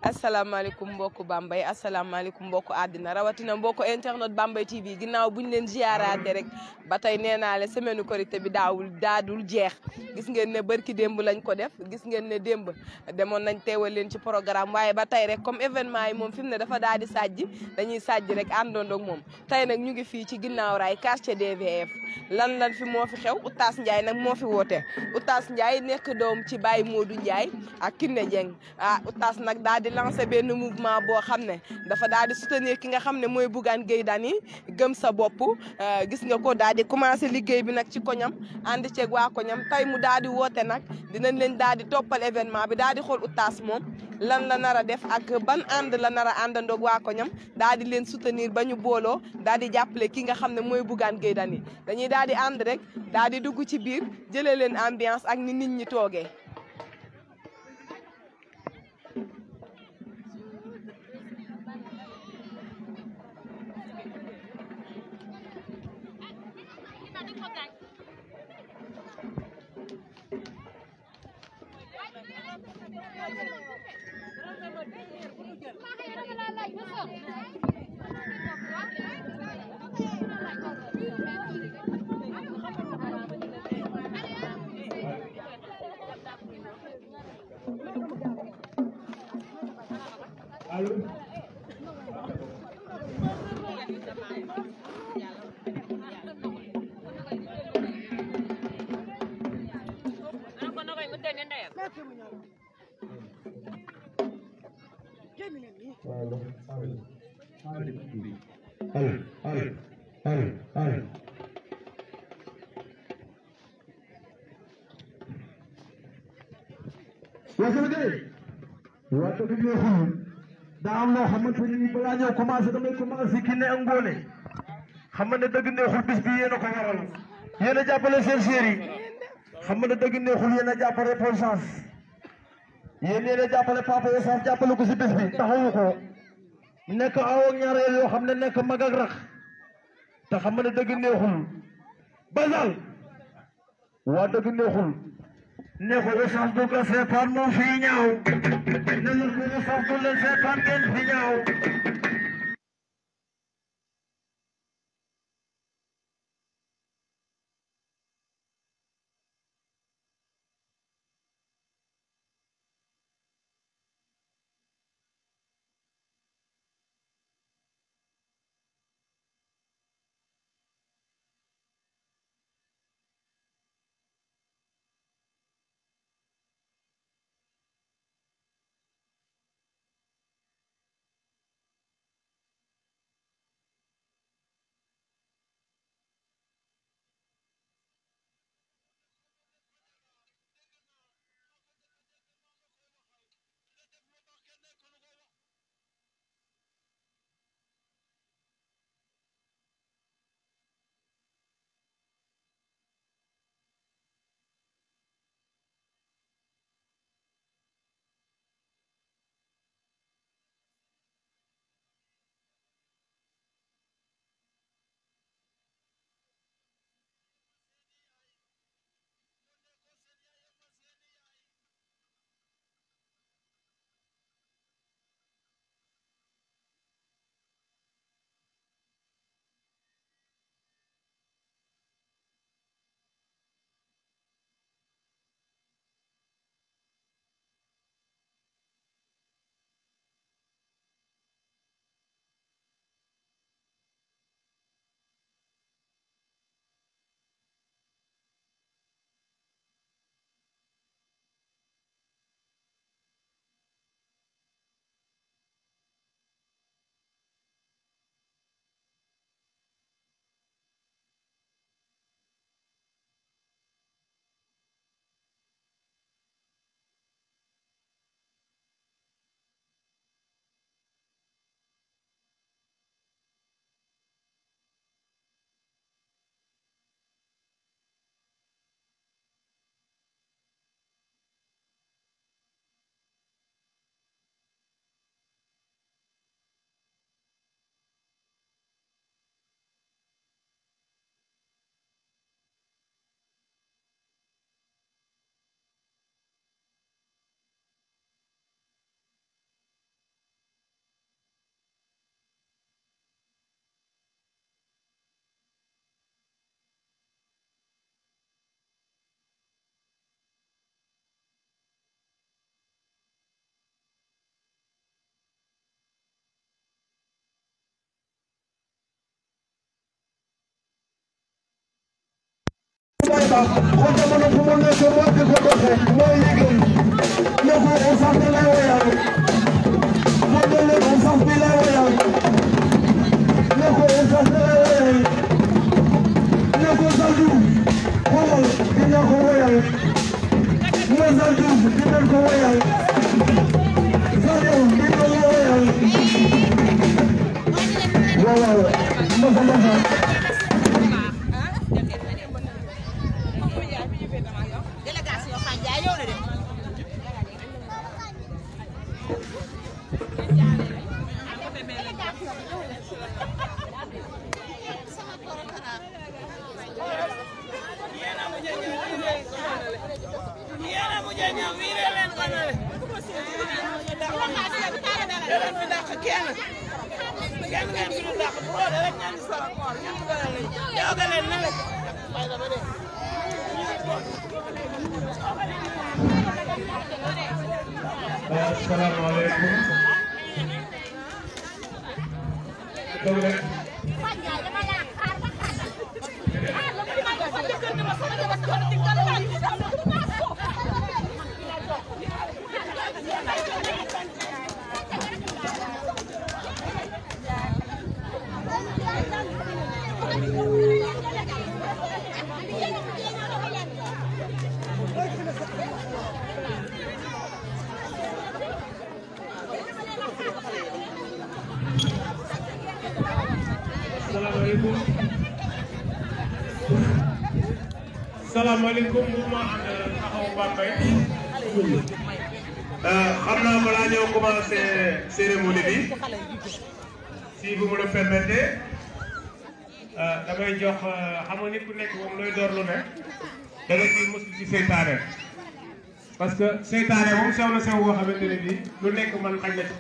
asalaamaaleykum mbokku Bambey asalaamaaleykum mbokku àddina rawatina mbokku internet Bambey TV ginnaaw buñ leen ziaraate rek ba tey nee naa la semaine korité bi daadul jeex gis ngeen ne barki démb lañ ko def gis ngeen ne démb demoon nañ teewal leen ci programme waaye ba tey rek comme événement yi moom fi mu ne dafa daal di sàjji dañuy sàjji rek àndoon ak moom tey nag ñu ngi fii ci ginnaaw raay quartier DVF lan fi moo fi xew Oustaz Ndiaye nag moo fi woote Oustaz Ndiaye nekk doom ci Baye Modou Ndiaye ak Kiné Dieng Oustaz nag daal di lancé benn mouvement boo xam ne dafa daal di soutenir ki nga xam ne mooy Bougane Gueye Dany gëm sa bopp gis nga ko daal di commencé liggéey bi nag ci koñam ànd ceeg waa koñam tey mu daal di woote nag dinañ leen daal di toppal événement bi daal di xool Oustaz moom lan la nar a def ak ban ànd la nar a àndandoog waa koñam daal di leen soutenir ba ñu booloo daal di jàppale ki nga xam ne mooy Bougane Gueye Dany dañuy daal di ànd rek daal di dugg ci biir jëlee leen ambiance ak ni nit ñi toogee. Allô? daa am loo xamante ni balaa ñëw commencé damay commencé Kiné ak Ngoné xam ne dëgg neexul bis bi yéen a ko waral yéen a jàppale seen chéri xam ne dëgg neexul yéen a jàppale Paul Chance yéen a jàppale Papa Essence jàppale ko si bis bi taxawu ko nekk aw ak ñaareel yoo xam ne nekk mag ak rax te xam ne dëgg neexul basal waa dëgg neexul neexul Essence du ko seetaan moo fi ñaaw ne la ko Essence du leen seetaan ngeen fi ñaaw xool jamono fu mu nekk moo di ko doxee moo yëgal ne ko Oustaz bi lay woyal moo jële Oustaz bi lay woyal ne ko Oustaz bi lay woyal ne ko Zaldou xoolal dina ko woyal ne Zaldou dina ko woyal Zaldou dina ko woyal waaw masa Assalamualaikum. Assalamualaikum mouvement taxawu Bambey xam naa balaa ñëw commencé cérémonie bi si vous me le permettez damay jox xam nga nit ku nekk moom looy door lu ne da nga ciy mos ci seytaane parce que seytaane moom sew na sew boo xamante ne bii lu nekk man xaj na ci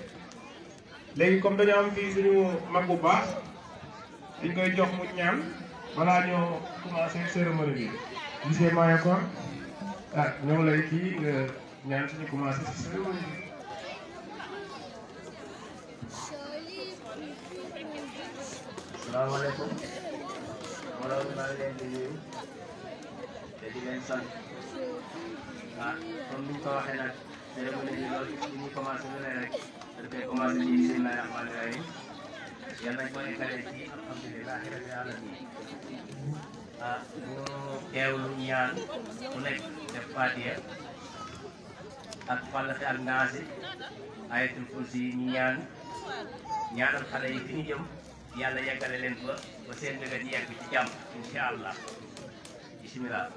léegi comme dañu am fii suñu mag bu baax dañ koy jox mu ñaan balaa ñoo commencé cérémonie bi. Monsieur Mayakor ñoo lay kii nga ñaan suñu commencé ci cérémonie bi. Assalamualaikum. Mbooloo mi maa ngi leen di nuyu te di leen sant comme ni ñu ko waxee nag cérémonie bi loolu li ñu commencé lu ne rek dafay commencé ci bismillahi rahmaani rahim yàlla nañ ko eggalee ci alhamdulilahi rabbil alamin ñu teewlu ñaan ku nekk def Fatiha ak Falaq ak Naas ayatul kursi ñu ñaanal xale yi fi ñu jëm yàlla yeggale leen fa ba seen mbébét yegg ci jàmm incha allah bismillah.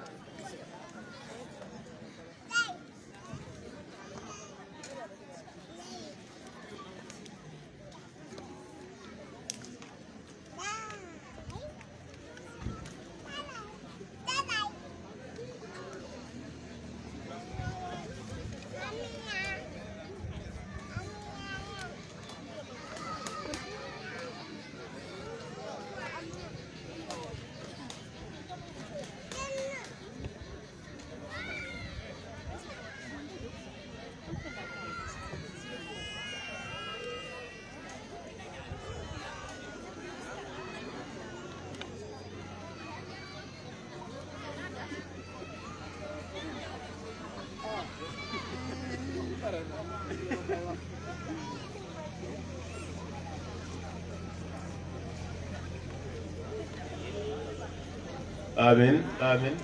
Amin amin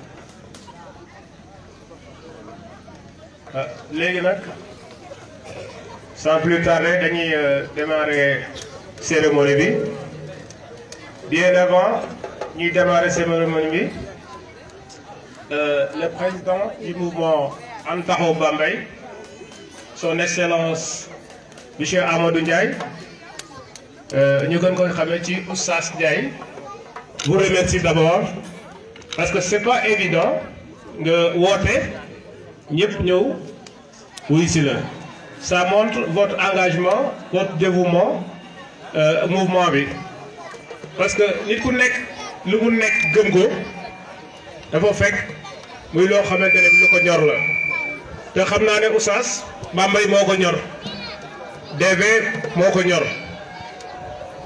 léegi nag sans plus tarder dañuy démarrer cérémonie bi bien avant ñuy démarrer cérémonie bi le président du mouvement And Taxawu Bambey son excellence monsieur Amadou Ndiaye ñu gën koy xamee ci Oustaz Ndiaye vous remercie d'abord parce que c'est pas évident nga woote ñëpp ñëw wuy si la ça montre votre engagement votre dévouement mouvement bi parce que nit ku nekk lu mu nekk gëm ko dafa fekk muy loo xamante ne lu ko ñor la te xam naa ne Oustaz Bambey moo ko ñor DV moo ko ñor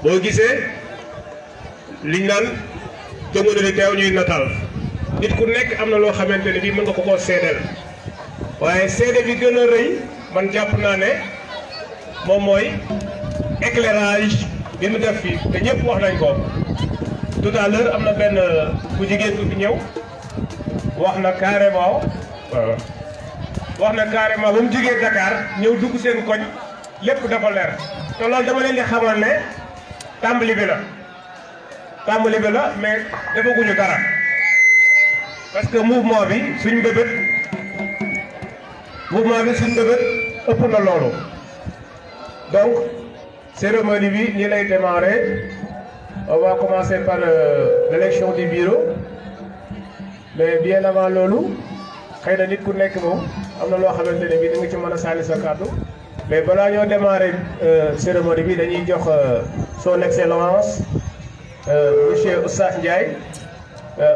boo gisee liñ naan jëngu ni teew ñuy natal nit ku nekk am na loo xamante ne bii mën nga ko koo seedeel waaye seede bi gën a rëy man jàpp naa ne moom mooy éclairage bi mu def fii te ñëpp wax nañ ko tout à l'heure am na benn bu jigéen bu fi ñëw wax na carrément ba mu jigéen Dakar ñëw dugg seen koñ lépp dafa leer te loolu dama leen di xamal ne tàmbali bi la mais defaguñu dara parce que mouvement bi suñ mbébét ëpp na loolu donc cérémonie bi nii lay démarrer on va commencer par l'élection du bureau mais bien avant loolu xëy na nit ku nekk moom am na loo xamante ne bii da nga ci mën a sànni sa kàddu mais balaa ñoo démarrer cérémonie bi dañuy jox son excellence monsieur Oustaz Ndiaye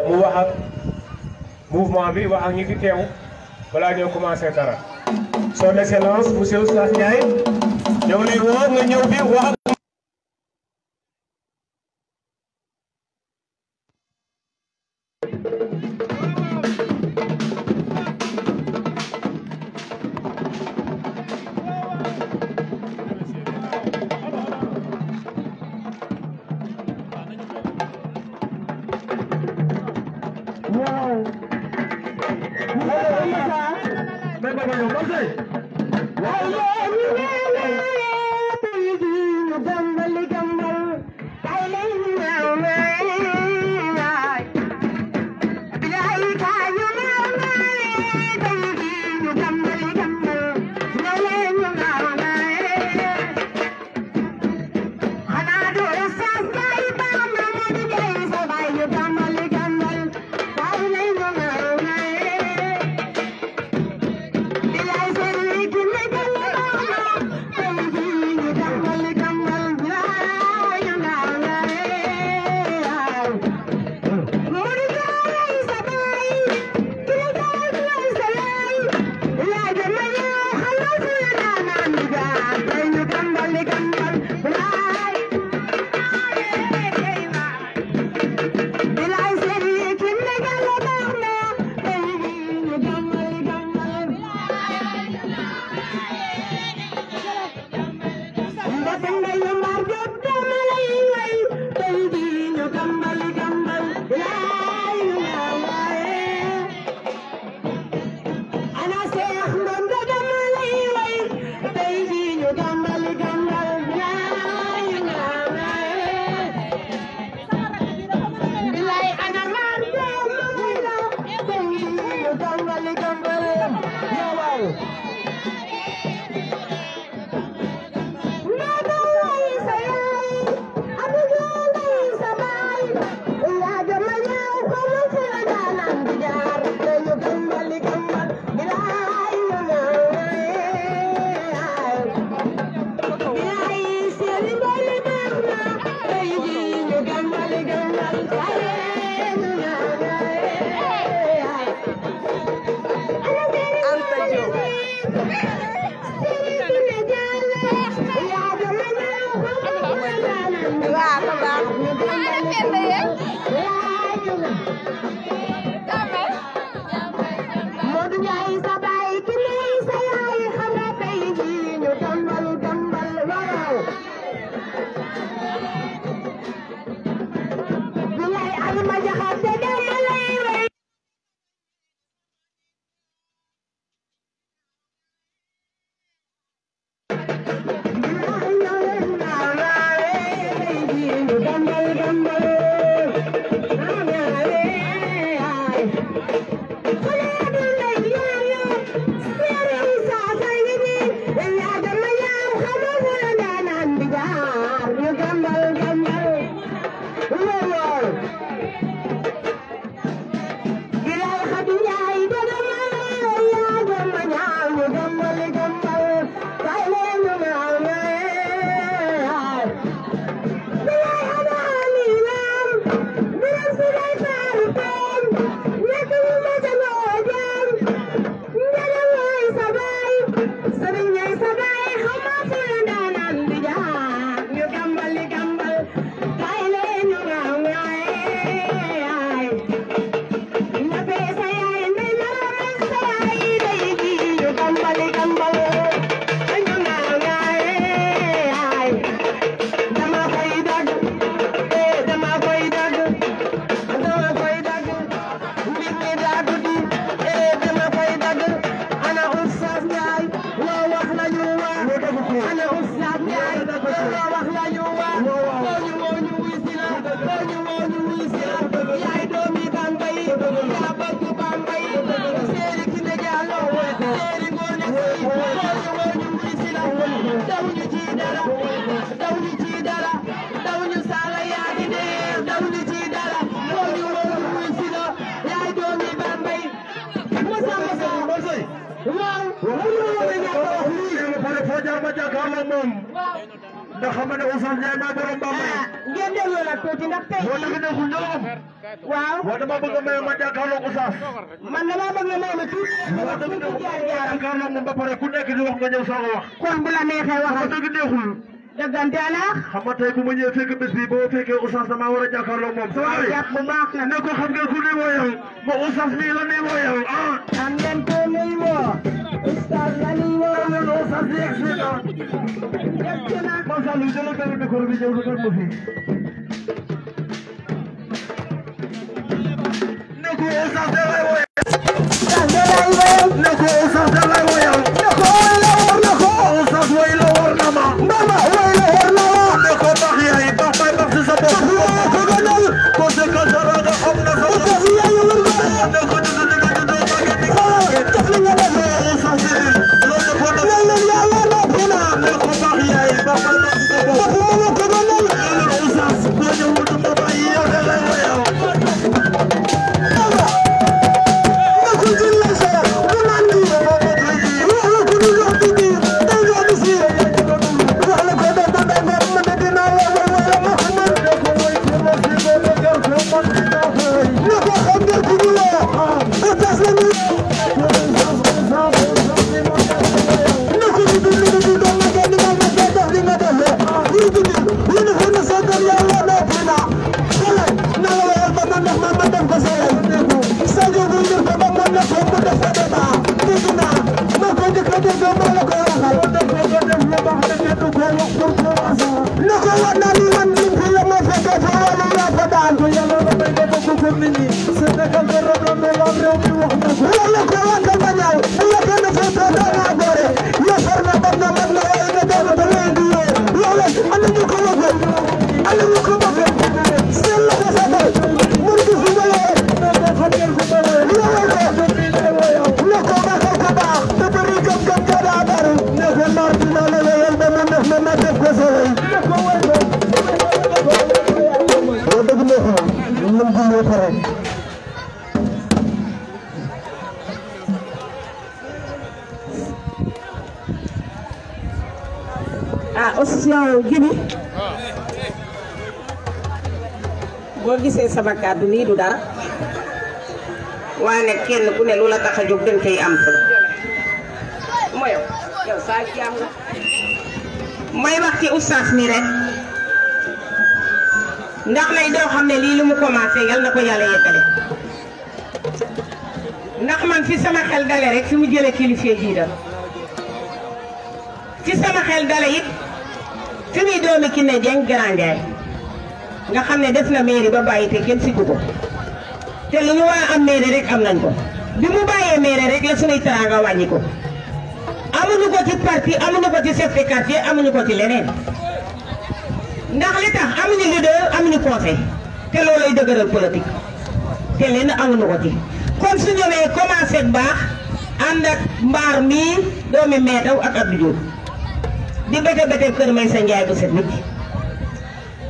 mu wax ak mouvement bi wax ak ñi fi teew balaa ñoo commencer dara son excellence monsieur Oustaz Ndiaye ñëw lay woo nga ñëw bi wax. Gambal, dawuñu ci dara dawuñu ci dara dawuñu saaga yaa ngi neex dawuñu ci dara doomi wóor muy si la yaay doomi Bambey Moussa waaw mënu ma woon a ñàkk a wax lii ba pare foo jaar ma jàkkaarloo moom ndax xam nga ne Oustaz Ndiaye maa borom Bambey ngeen dégloo la tuuti ndax tey boo dëgg neexul ñoom waaw waaw dama bëgg a may ma jàkkaarloo Oustaz man damaa bëgg nga may ma tuuti boo dëgg neexul jàkkaarloo moom ba pare ku nekk di wax nga ñëw soog a wax kon bu la neexee boo waxal dëgg neexul dëggante ala xam nga tey bu ma ñëwee fekk bés bi boo fekkee Oustaz damaa war a jàkkaarloo moom sama waaw waay jàpp bu baax na ne ko xam ngeen ku nuy wooyal ma Oustaz mii la nuy wooyal ah xam ngeen ko nuy woo Oustaz la nuy woo loolu Oustaz di egsi na egsi na Moussa Lou jëlal benn micro bi ñëw dugal ma fii ne ko Oustaz da lay wooyal ne ko Oustaz da lay wooyal ne ko woy la war na ko Oustaz woy la war na ma ndama woy la war na ma ne ko baax yaay baax bay baax si sa bopp ko gënal ko se ka dara nga xam na sa bopp yaay war na ne ko dëgg dëgg dëgg dëgg def li nga def Oustaz loolu dafa na yàlla noppi na ne ko baax yaay baax bay baax si sa bopp ko gënal Oustaz boo ñëwul du ma bàyyi yow da lay woyal association Jibi boo gisee sama kàddu nii du dara waaye nag kenn ku ne lu la tax a jóg dañ koy am fa mooy yow saa jaam nga may wax ci oustaz mi rek ndax lay doo xam ne lii lu mu commencé yal na ko yàlla yeggale ndax man fi sama xel dale rek fi mu jële kilifa jiital fi sama xel dale it fi muy doomi ki ne Dieng Grand Ndiaye nga xam ne def na mairie ba bàyyi te kenn sikku ko te lu ñu war a am mairie rek am nañ ko bi mu bàyyee mairie rek la suñuy teraanga wàññi ko amuñu ko ci parti amuñu ko ci chef de quartier amuñu ko ci leneen ndax li tax amuñu leader amuñu conseil te loolay dëgëral politique te lenn amuñu ko ci kon su ñëwee commencé baax ànd ak mbaar mii doomi meetaw ak Abdou Diouf di bete kër may sa njaay bu set nit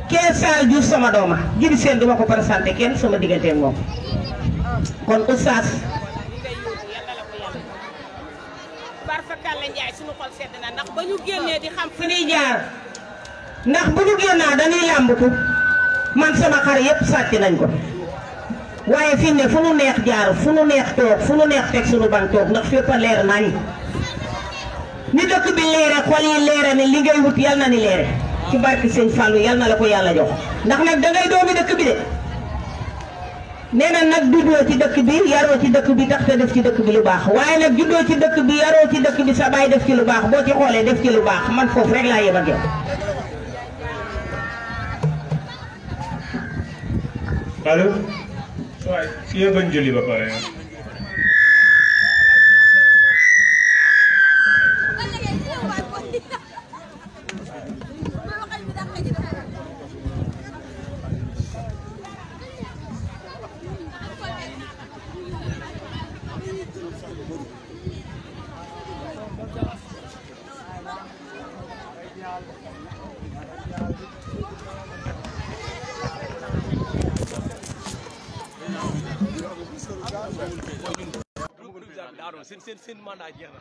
kee Sall Diouf sama dooma Jibi Seen duma ko présenté kenn sama diggante moom kon oustaz Barfakalla Njaay suñu xol sedd na ndax ba ñu génnee di xam fi ñuy jaar ndax bu ñu génnaa dañuy làmbatu man sama xar yépp sàcc nañ ko waaye fi ne fu nu neex jaar fu nu neex toog fu nu neex teg suñu ban toog ndax fépp a leer nañ ni dëkk bi leere xol yi leere ne li ngay wut yal na ni leere ci barke Sëñ Fallou yal na la ko yàlla jox ndax nag dangay doomi dëkk bi de nee na nag juddoo ci dëkk bi yaroo ci dëkk bi tax te def ci dëkk bi lu baax waaye nag juddoo ci dëkk bi yaroo ci dëkk bi sa baay def ci lu baax boo ci xoolee def ci lu baax man foofu rek laa yem ak yow. allo waay si yéen bañ julli ba pare seen mandat jeex na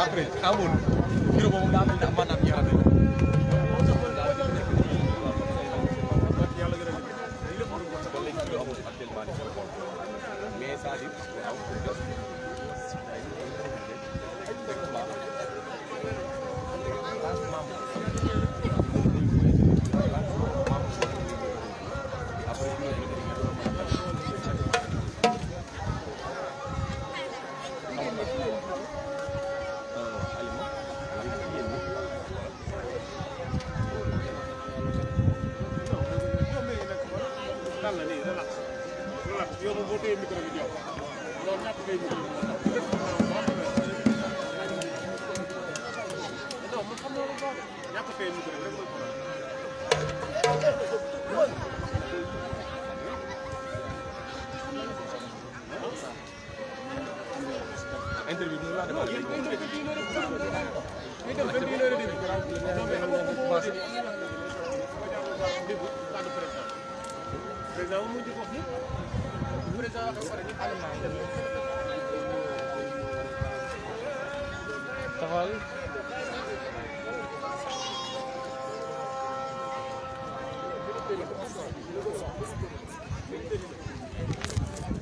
après xamul bureau boobu daa mel ne maanaam jeex na mais c'est-à-dire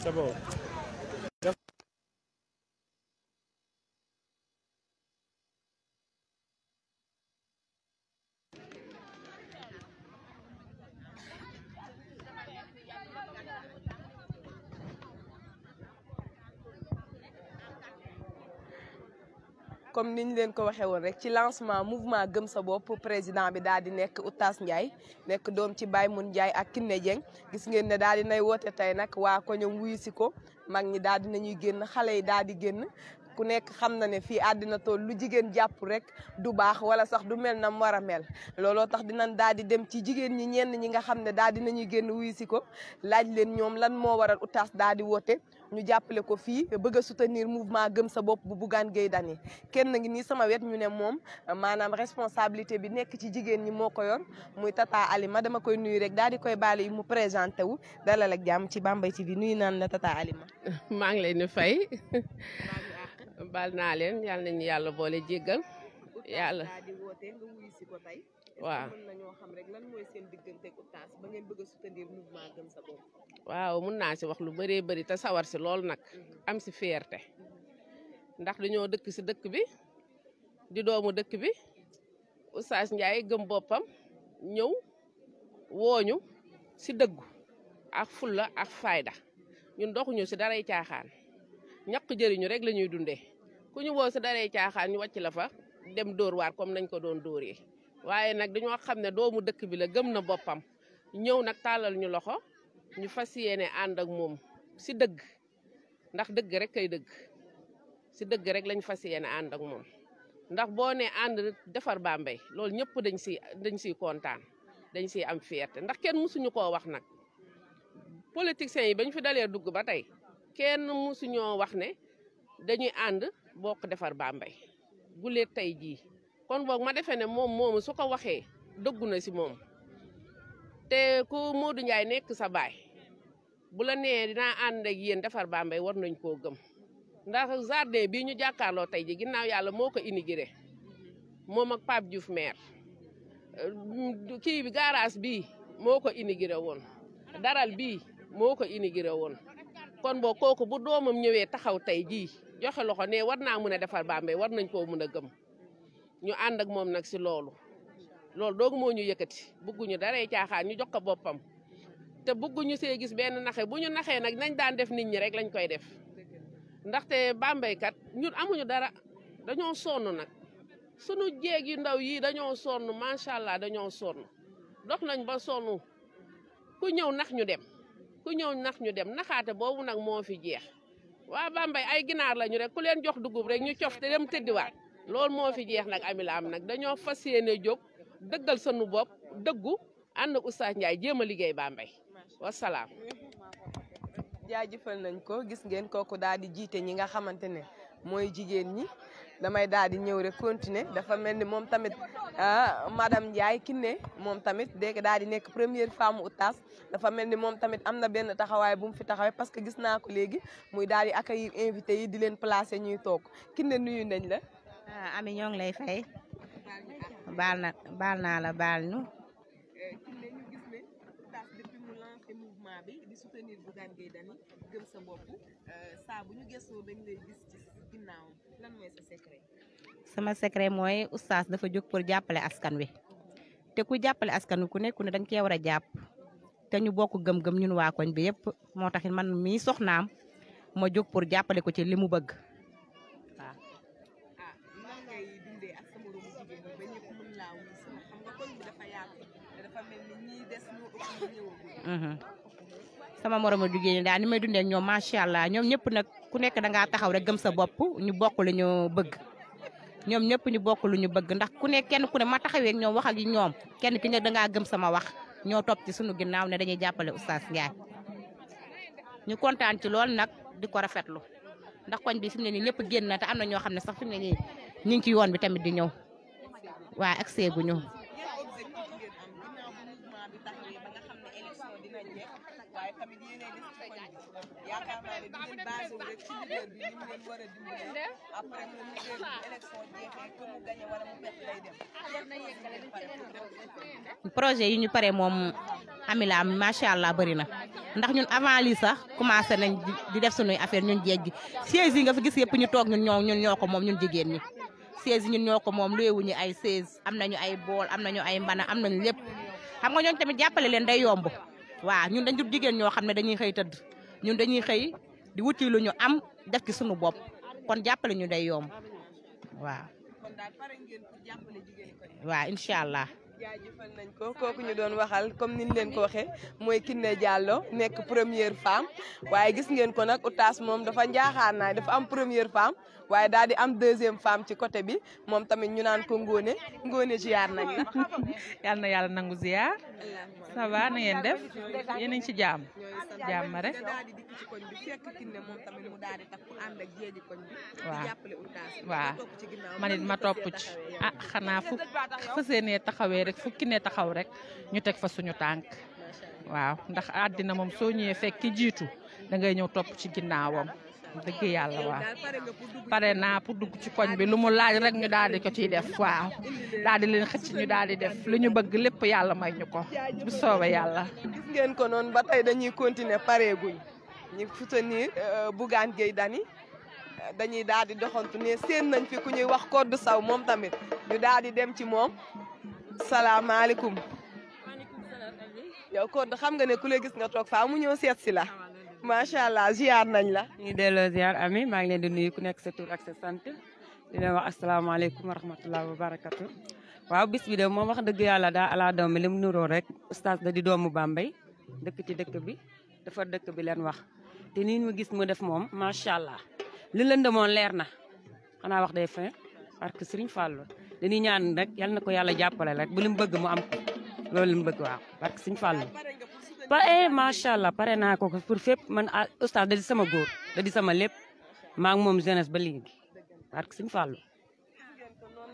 c'est bon. comme niñ leen ko waxee woon rek ci lancement mouvement gëm sa bopp président bi daal di nekk Oustaz Ndiaye nekk doom ci Baye Mun Ndiaye ak Kiné Dieng gis ngeen ne daal di nay woote tey nag waa ko ñoom wuyu si ko mag ñi daal di nañuy génn xale yi daal di génn ku nekk xam na ne fii àddina tool lu jigéen jàpp rek du baax wala sax du mel na mu war a mel looloo tax dinañ daal di dem ci jigéen ñi ñenn ñi nga xam ne daal di nañuy génn wuyu si ko laaj leen ñoom lan moo waral Oustaz daal di woote ñu jàppale ko fii bëgg a soutenir mouvement gëm sa bopp bu Bougane Gueye Dany kenn ngi nii sama wet ñu ne moom maanaam responsabilité bi nekk ci jigéen ñi moo ko yor muy Tata Alima dama koy nuyu rek daal di koy baale yi mu présenté wu dalal ak jàmm ci Bambey TV nuyu naan la Tata Alima. maa ngi leen di fay baal naa leen yal nañu yàlla boole jéggal yàlla. waaw mën nañoo xam rek lan mooy seen diggante ak Oustaz ba ngeen bëgg a soutenir mouvement gëm sa bopp. waaw mun naa si wax lu bëree bëri te sawar si lool nag am si fierté ndax dañoo dëkk si dëkk bi di doomu dëkk bi Oustaz Ndiaye gëm boppam ñëw wooñu si dëggu ak fulla ak fayda ñun doxuñu si daray caaxaan ñaq jëriñu rek la ñuy dundee ku ñu woo si daray caaxaan ñu wàcc la fa dem dóor waar comme nañ ko doon dóoree waaye nag dañoo xam ne doomu dëkk bi la gëm na boppam ñëw nag tàllal ñu loxo ñu fas yéene ànd ak moom si dëgg ndax dëgg rek kay dëgg si dëgg rek lañ fas yéene ànd ak moom ndax boo ne ànd defar Bambey loolu ñëpp dañ siy kontaan dañ siy am fierté ndax kenn mësuñu koo wax nag politiciens yi bañ fi dalee dugg ba tey kenn mësuñoo wax ne dañuy ànd bokk defar Bambey guleet tey jii kon boog ma defee ne moom moomu su ko waxee dëggu na si moom te ku Modou Ndiaye nekk sa baay bu la nee dinaa ànd ak yéen defar Bambey war nañ koo gëm ndax jardin bii ñu jàkkaarloo tey ji ginnaaw yàlla moo ko inauguré moom ak Pape Diouf maire kii bi garage bii moo ko inauguré woon daral bii moo ko inauguré woon kon boo kooku bu doomam ñëwee taxaw tey jii joxe loxo ne war naa mën a defar Bambey war nañ koo mën a gëm ñu ànd ak moom nag si loolu doogu moo ñu yëkkati bëgguñu daree caaxaan ñu jox ko boppam te bëgguñu see gis benn naxe bu ñu naxee nag nañ daan def nit ñi rek lañ koy def ndaxte Bambey kat ñun amuñu dara dañoo sonn nag sunu jéeg yu ndaw yi dañoo sonn macha allah dañoo sonn dox nañ ba sonn ku ñëw nax ñu dem ku ñëw nax ñu dem naxaate boobu nag moo fi jeex waa Bambey ay ginaar lañu rek ku leen jox dugub rek ñu cof te dem tëddiwaat loolu moo fi jeex nag Ami Lam nag dañoo fas yéene jóg dëggal sunu bopp dëggu ànd ak Oustaz Ndiaye jéem a liggéey Bambey wasalaam. jaajëfal nañ ko gis ngeen kooku daal di jiite ñi nga xamante ne mooy jigéen ñi damay daal di ñëw rek continuer dafa mel ni moom tamit madame Ndiaye Kiné moom tamit dégg daal di nekk première femme Oustaz dafa mel ni moom tamit am na benn taxawaay bu mu fi taxawee parce que gis naa ko léegi muy daal di accueillir invité yi di leen placer ñuy toog Kiné nuyu nañ la. Ami ñoo ngi lay fay baal naa la baal ñu. Kiné ñu gis ne Oustaz depuis mu lancé mouvement bi di soutenir Bougane Gueye Dany gëm sa bopp saa bu ñu gëstoo dañ lay gis ci ginnaaw lan mooy sa secret. sama secret mooy Oustaz dafa jóg pour jàppale askan wi te ku jàppale askan wi ku nekku ne dañ cee war a jàpp te ñu bokk gëm-gëm ñun waa koñ bi yëpp moo tax man mii soxnaam ma jóg pour jàppale ko ci li mu bëgg waaw. nan ngay dundee ak sa moromu jigéen ñi ba ñëpp mën laa wuyu si xam nga koñ bi dafa yaatu te dafa mel ni ñii des ñoo ëpp ñu ñëwagul. sama moromu jigéen ñi daal ni may dundee ak ñoom macha allah ñoom ñëpp nag ku nekk da ngaa taxaw rek gëm sa bopp ñu bokk lu ñu bëgg. ñoom ñëpp ñu bokk lu ñu bëgg ndax ku ne kenn ku ne ma taxawee ak ñoom wax ak ñoom kenn ki ne dangaa gëm sama wax ñoo topp ci sunu ginnaaw ne dañuy jàppale Oustaz Ndiaye ñu kontaan ci lool nag di ko rafetlu ndax koñ bi fi mu ne nii ñëpp génn na te am na ñoo xam ne sax fi mu ne nii ñu ngi ci yoon bi tamit di ñëw waaye ak seegu ñu. yaakaar naa ne di ngeen basé wu rek ci leader bi ni mu leen war a dimbalee après que leader bi élection jeexee que mu gagné wala mu perte lay dem. projet yi ñu pare moom Ami Lam macha allah bëri na ndax ñun avant lii sax commencé nañ di def sunuy affaire ñun jeeg gi siège yi nga fi gis yëpp ñu toog ñun ñoo ko moom ñun jigéen ñi siège yi ñun ñoo ko moom luyeewuñu ay siège am nañu ay bool am nañu ay mbana am nañu lépp xam nga ñooñu tamit jàppale leen day yomb waaw ñun dañ jur jigéen ñoo xam ne dañuy xëy tëdd ñun dañuy xëy di wuti lu ñu am def ci sunu bopp kon jàppale ñu day yomb waaw. kon daal pare ngeen pour jàppale jigéen ko. waaw incha allah. jaajëfal nañ ko kooku ñu doon waxal comme niñ leen ko waxee mooy Kiné Diallo nekk première femme waaye gis ngeen ko nag Oustaz moom dafa njaaxaar naa dafa am première femme waaye daal di am deuxième femme ci côté bi moom tamit ñu naan ko Ngone ziar nañ la. yal na yàlla nangu ziar. ça va na ngeen def yéen a ngi ci jàmm. jàmm rek. waaw man it ma topp ci ah xanaa fu fas yéenee taxawee rek fu Kiné taxaw rek ñu teg fa suñu tànk waaw ndax àddina moom soo ñëwee fekk ki jiitu da ngay ñëw topp ci ginnaawam dëgg yàlla waaw pare naa pour dugg ci koñ bi lu mu laaj rek ñu daal di ko ciy def waaw daal di leen xëcc ñu daal di def lu ñu bëgg lépp yàlla may ñu ko bu soobee yàlla. gis ngeen ko noonu ba tey dañuy continuer pareeguñ ñu soutenir Bougane Gueye Dany dañuy daal di doxantu ne seen nañ fi ku ñuy wax Codou Sow moom tamit ñu daal di dem ci moom salaamaaleykum. yow Codou xam nga ne ku la gis nga toog faa mu ñëw seet si la macha allah ziar nañ la. ñu ngi delloo ziar Ami maa ngi leen di nuyu ku nekk sa tur ak sa sant di leen wax asalaamaaleykum wa rahmatulah wa barakatu. waaw bis bi de moom wax dëgg yàlla daa ala doom li mu nuroo rek Oustaz da di doomu Bambey dëkk ci dëkk bi dafa dëkk bi leen wax te nii mu gis mu def moom macha allah. li lëndëmoon leer na xanaa wax day fin parce que Serigne Fallou dañuy ñaan rek yal na ko yàlla jàppale rek bu li mu bëgg mu am ko loolu li mu bëgg waaw parce que Serigne Fallou macha allah pare naa ko pour fépp man Oustaz da di sama góor da di sama lépp maa ngi moom jeunesse ba léegi parce que Serigne Fallou.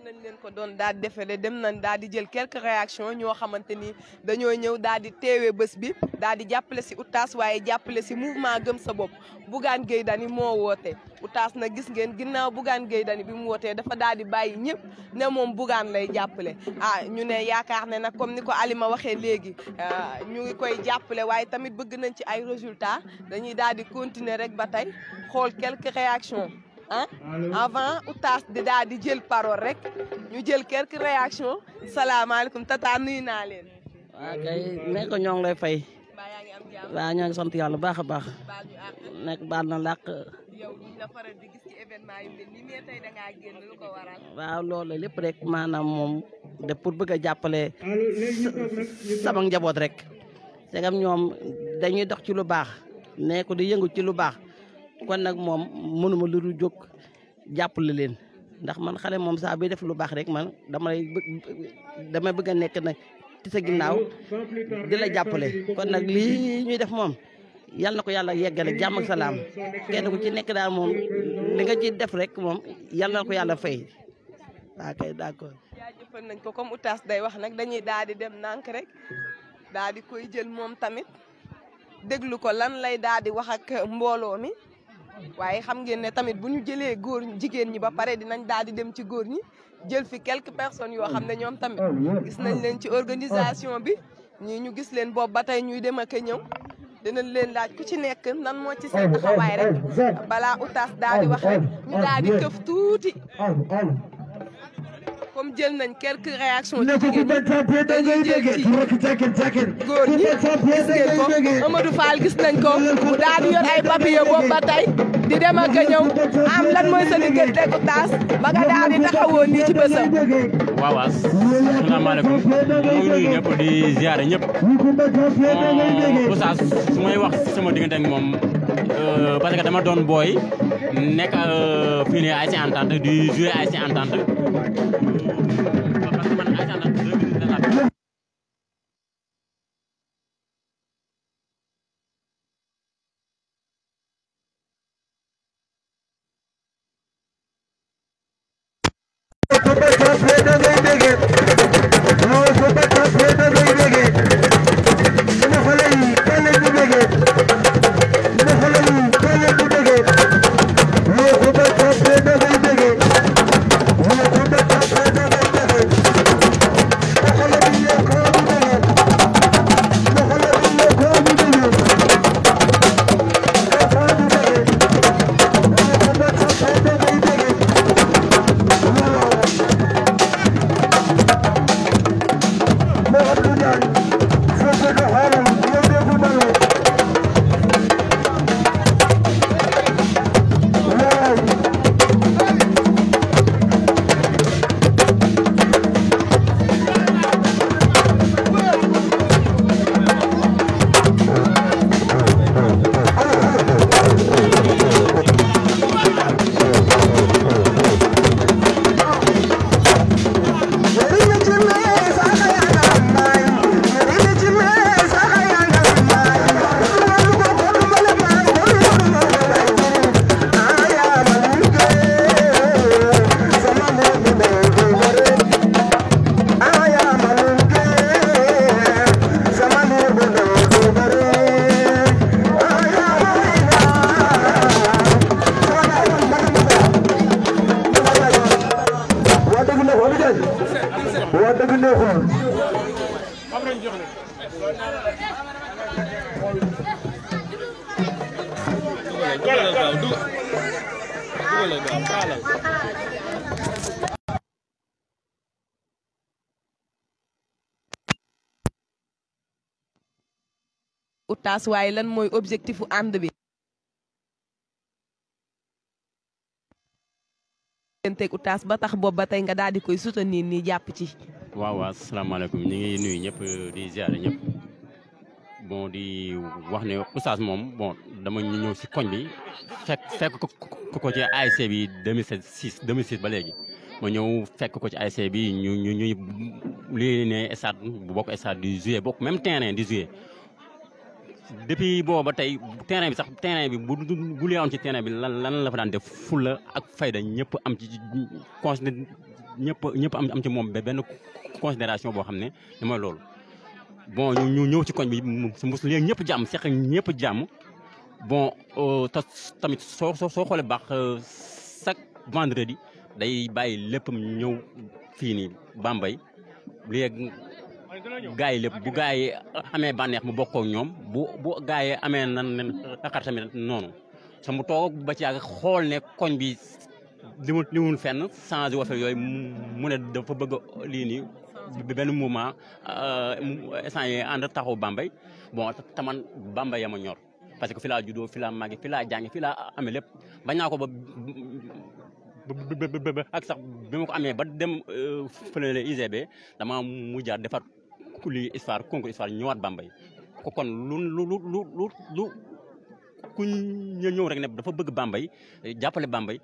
nañ leen ko doon daal di defee dem nañ daal di jël quelques réactions ñoo xamante ni dañoo ñëw daal di teewee bés bi daal di jàppale si Oustaz waaye jàppale si mouvement gëm sa bopp Bougane Gueye Dany moo woote Oustaz nag gis ngeen ginnaaw Bougane Gueye Dany bi mu wootee dafa daal di bàyyi ñëpp ne moom Bougane lay jàppale ñu ne yaakaar ne nag comme ni ko Alima waxee léegi ñu ngi koy jàppale waaye tamit bëgg nañ ci ay résultats dañuy daal di continuer rek ba tey xool quelques réactions avant Oustaz di daal di jël parole rek ñu jël quelques réactions salaamaaleykum tata nuyu naa leen. waaw kay nekk ko ñoo ngi lay fay. waaw ñoo ngi sant yàlla baax a baax. nekk baal na làq. yow ñu la faral di gis ci événement yu mel nii mais tey da ngaa génn lu ko waral. waaw loolu lépp rek maanaam moom de pour bëgg a jàppale sama njaboot rek segam ñoom dañuy dox ci lu baax ne ko di yëngu ci lu baax kon nag moom mënuma lu dul jóg jàppale leen ndax man xale moom saa bi def lu baax rek man damay bëgg a nekk nag ci sa ginnaaw di la jàppale kon nag lii ñuy def moom yal na ko yàlla yeggale jàmm ak salaam kenn ku ci nekk daal moom li nga ci def rek moom yal na ko yàlla fay waaw kay d'accord. jaajëfal nañ ko comme Oustaz day wax nag dañuy daal di dem nànk rek daal di koy jël moom tamit déglu ko lan lay daal di wax ak mbooloo mi waaye xam ngeen ne tamit bu ñu jëlee góor jigéen ñi ba pare dinañ daal di dem ci góor ñi jël fi quelques personnes yoo xam ne ñoom tamit gis nañ leen ci organisation bi ñii ñu gis leen boobu ba tey ñuy dem ak a ñëw dinañ leen laaj ku ci nekk nan moo ci say taxawaay rek balaa Oustaz daal di wax rek ñu daal di këf tuuti comme jël nañ quelques réactions ci jigéen ñi dañuy jël ci góor ñi gis ngeen ko Amadou Fall gis nañ ko mu daal di yor ay papier boobu ba tey di dem ak a ñëw am lan mooy sa diggante ak Oustaz ba nga daal di taxawoon nii ci bësam. waaw waaw asalaamaaleykum ñu ngi nuyu ñëpp di ziare ñëpp Oustaz su may wax sama diggante ak moom parce que dama doon booy nekk fii nii ASC Entente di jouer ASC Entente parce que man ASC Entente Oustaz waaye lan mooy objectifu ànd bi. teg Oustaz ba tax boobu ba tey nga daal di koy soutenir nii jàpp ci. waaw waaw asalaamaaleykum ñu ngi nuyu ñëpp di ziare ñëpp bon di wax ne Oustaz moom bon dama ñu ñëw si koñ bi fekk ko ci ASC bi 2006 ba léegi ma ñëw fekk ko ci ASC bi ñuy lii ne stade bu bokk stade di jouer bokk même terrain di jouer depuis boobu ba tey terrain bi sax terrain bi bu leewoon ci terrain bi lan la fa daan def fulla ak fayda ñëpp am ci ñëpp am ci moom benn considération boo xam ne mooy loolu. bon ñu ñëw ci koñ bi mu léegi ñëpp jàmm seq ñëpp jàmm bon tamit soo xoolee baax chaque vendredi day bàyyi léppam ñëw fii nii Bambey léegi gaa yi lépp bu gaa yi amee bànneex mu bokkoo ak ñoom bu gaa yi amee nan naqar tamit noonu sa mu toog ba ci yàgg xool ne koñ bi liwul fenn changé wa fa yooyu mu ne dafa bëgg lii nii benn mouvement instant yi ànd taxawu Bambey bon taman Bambey ya ma ñor parce que fi laa juddoo fi laa màgge fi laa jànge fi laa amee lépp bañ naa ko ba ak sax bi ma ko amee ba dem fële UGB dama mujjaat defar li histoire concours histoire ñëwaat Bambey kon lu ku ñëw rek ne dafa bëgg Bambey jàppale Bambey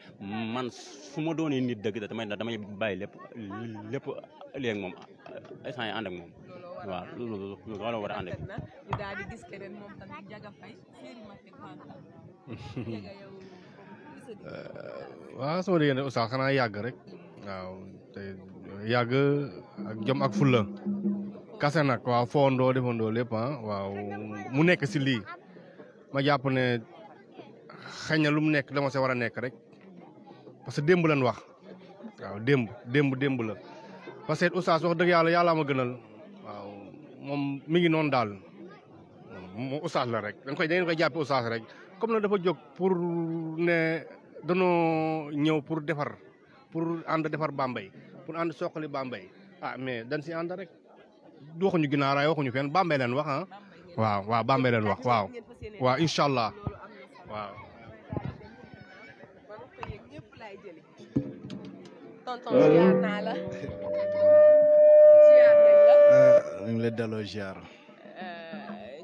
man su ma doonee nit dëgg damay bàyyi lépp léegi moom instant yi ànd ak moom waaw loolu war a ànd ak ñu daal di gis keneen moom tamit Diaga Faye série Matic Fanta Diaga yow waaw sama diggante Oustaz xanaa yàgg rek waaw te yàgg ak jom ak fulla kase nag waaw foondoo defandoo lépp waaw mu nekk si lii ma jàpp ne xëy na lu mu nekk dama se war a nekk rek parce que démb lañ wax waaw démb la parce que Oustaz wax dëgg yàlla ma gënal waaw moom mi ngi noonu daal moom Oustaz la rek da ngeen koy jàppe Oustaz rek comme na dafa jóg pour ne danoo ñëw pour ànd defar Bambey pour ànd soqali Bambey mais dañ si ànd rek waxuñu ginnaaraay waxuñu fenn Bambey leen wax waaw Bambey leen wax waaw incha allah waaw. tonton ziar naa la. ziar nañ la. ñu ngi lay delloo ziar.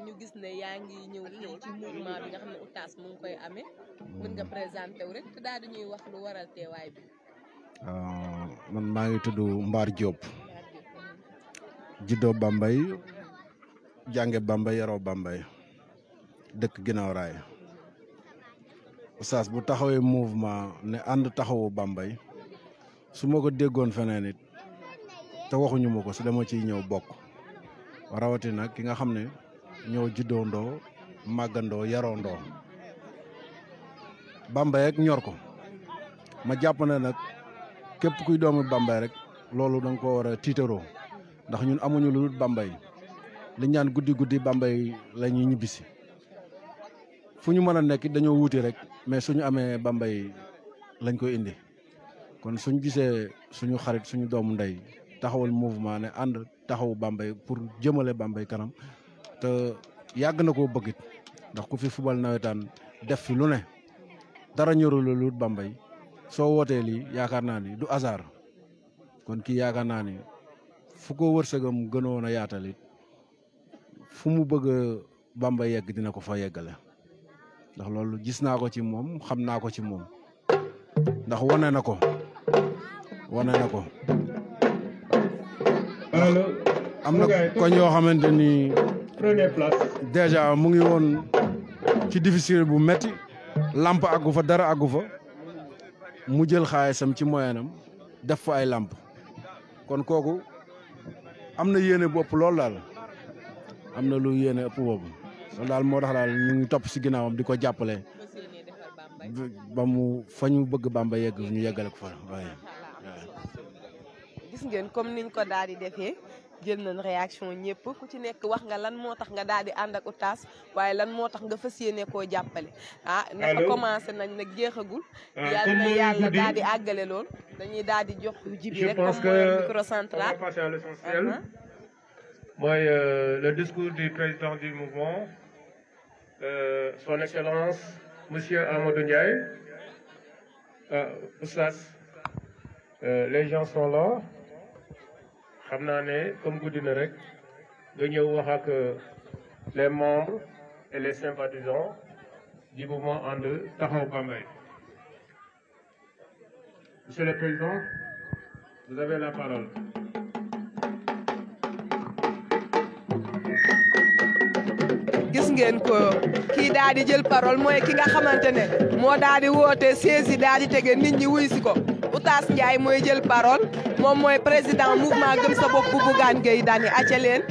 ñu gis ne yaa ngi ñëw fii ci mouvement bi nga xam ne Oustaz mu ngi koy amee. mën nga présenté wu rek te daal di ñuy wax lu waral teewaay bi. man maa ngi tudd Mbar Diop. juddoo Bambey jànge Bambey yaroo Bambey dëkk ginnaaw raay Oustaz bu taxawee mouvement ne ànd taxawu Bambey su ma ko déggoon feneen it te waxuñu ma ko si dama ciy ñëw bokk rawatina ki nga xam ne ñoo juddoondoo màggandoo yaroondoo Bambey ak ñor ko ma jàpp ne nag képp kuy doomu Bambey rek loolu da nga ko war a tiitaroo ndax ñun amuñu lu dul Bambey li ñaan guddi Bambey la ñuy ñibbisi fu ñu mën a nekk dañoo wuuti rek mais suñu amee Bambey lañ koy indi kon suñ gisee suñu xarit suñu doomu ndey taxawal mouvement ne ànd taxawu Bambey pour jëmale Bambey kanam te yàgg na koo bëggit ndax ku fi fubal nawetaan def fi lu ne dara ñorul lu dul Bambey soo wootee lii yaakaar naa ni du hasard kon kii yaakaar naa ni fu ko wërsëgam gënoon a yaatal it fu mu bëgg Bambey yegg dina ko fa yeggale ndax loolu gis naa ko ci moom xam naa ko ci moom ndax wane na ko am na koñ yoo xamante ni déjà mu ngi woon ci difficile bu metti lamp àggu fa dara àggu fa mu jël xaalisam ci moyenam def fa ay lamp kon kooku am na yéene bu ëpp loolu daal am na lu yéene ëpp boobu loolu daal moo tax daal ñu ngi topp si ginnaawam di ko jàppale ba mu fa ñu bëgg Bambey yegg ñu yeggale ko fa waaye. gis ngeen comme niñ ko daal di defee jël nañ réaction ñëpp ku ci nekk wax nga lan moo tax nga daal di ànd ak Oustaz waaye lan moo tax nga fas yéene koo jàppale naka commencé nañ nag jeexagul yàlla na yàlla daal di àggale lool dañuy daal di jox jibi rek comme mooy micro central. On va passer à l'essentiel. Mooy le discours du président du mouvement son excellence monsieur Amadou Ndiaye Oustaz les gens sont là xam naa ne comme guddi na rek nga ñëw wax ak les membres et les sympathisants du mouvement And Taxawu Bambey. Monsieur le Président, vous avez la parole. gis ngeen ko kii daal di jël parole mooy ki nga xamante ne moo daal di woote siège daal di tege nit ñi wuy si ko Oustaz Ndiaye mooy jël parole moom mooy président mouvement Gëm sa bopp bu Bougane Gueye Dany acca leen.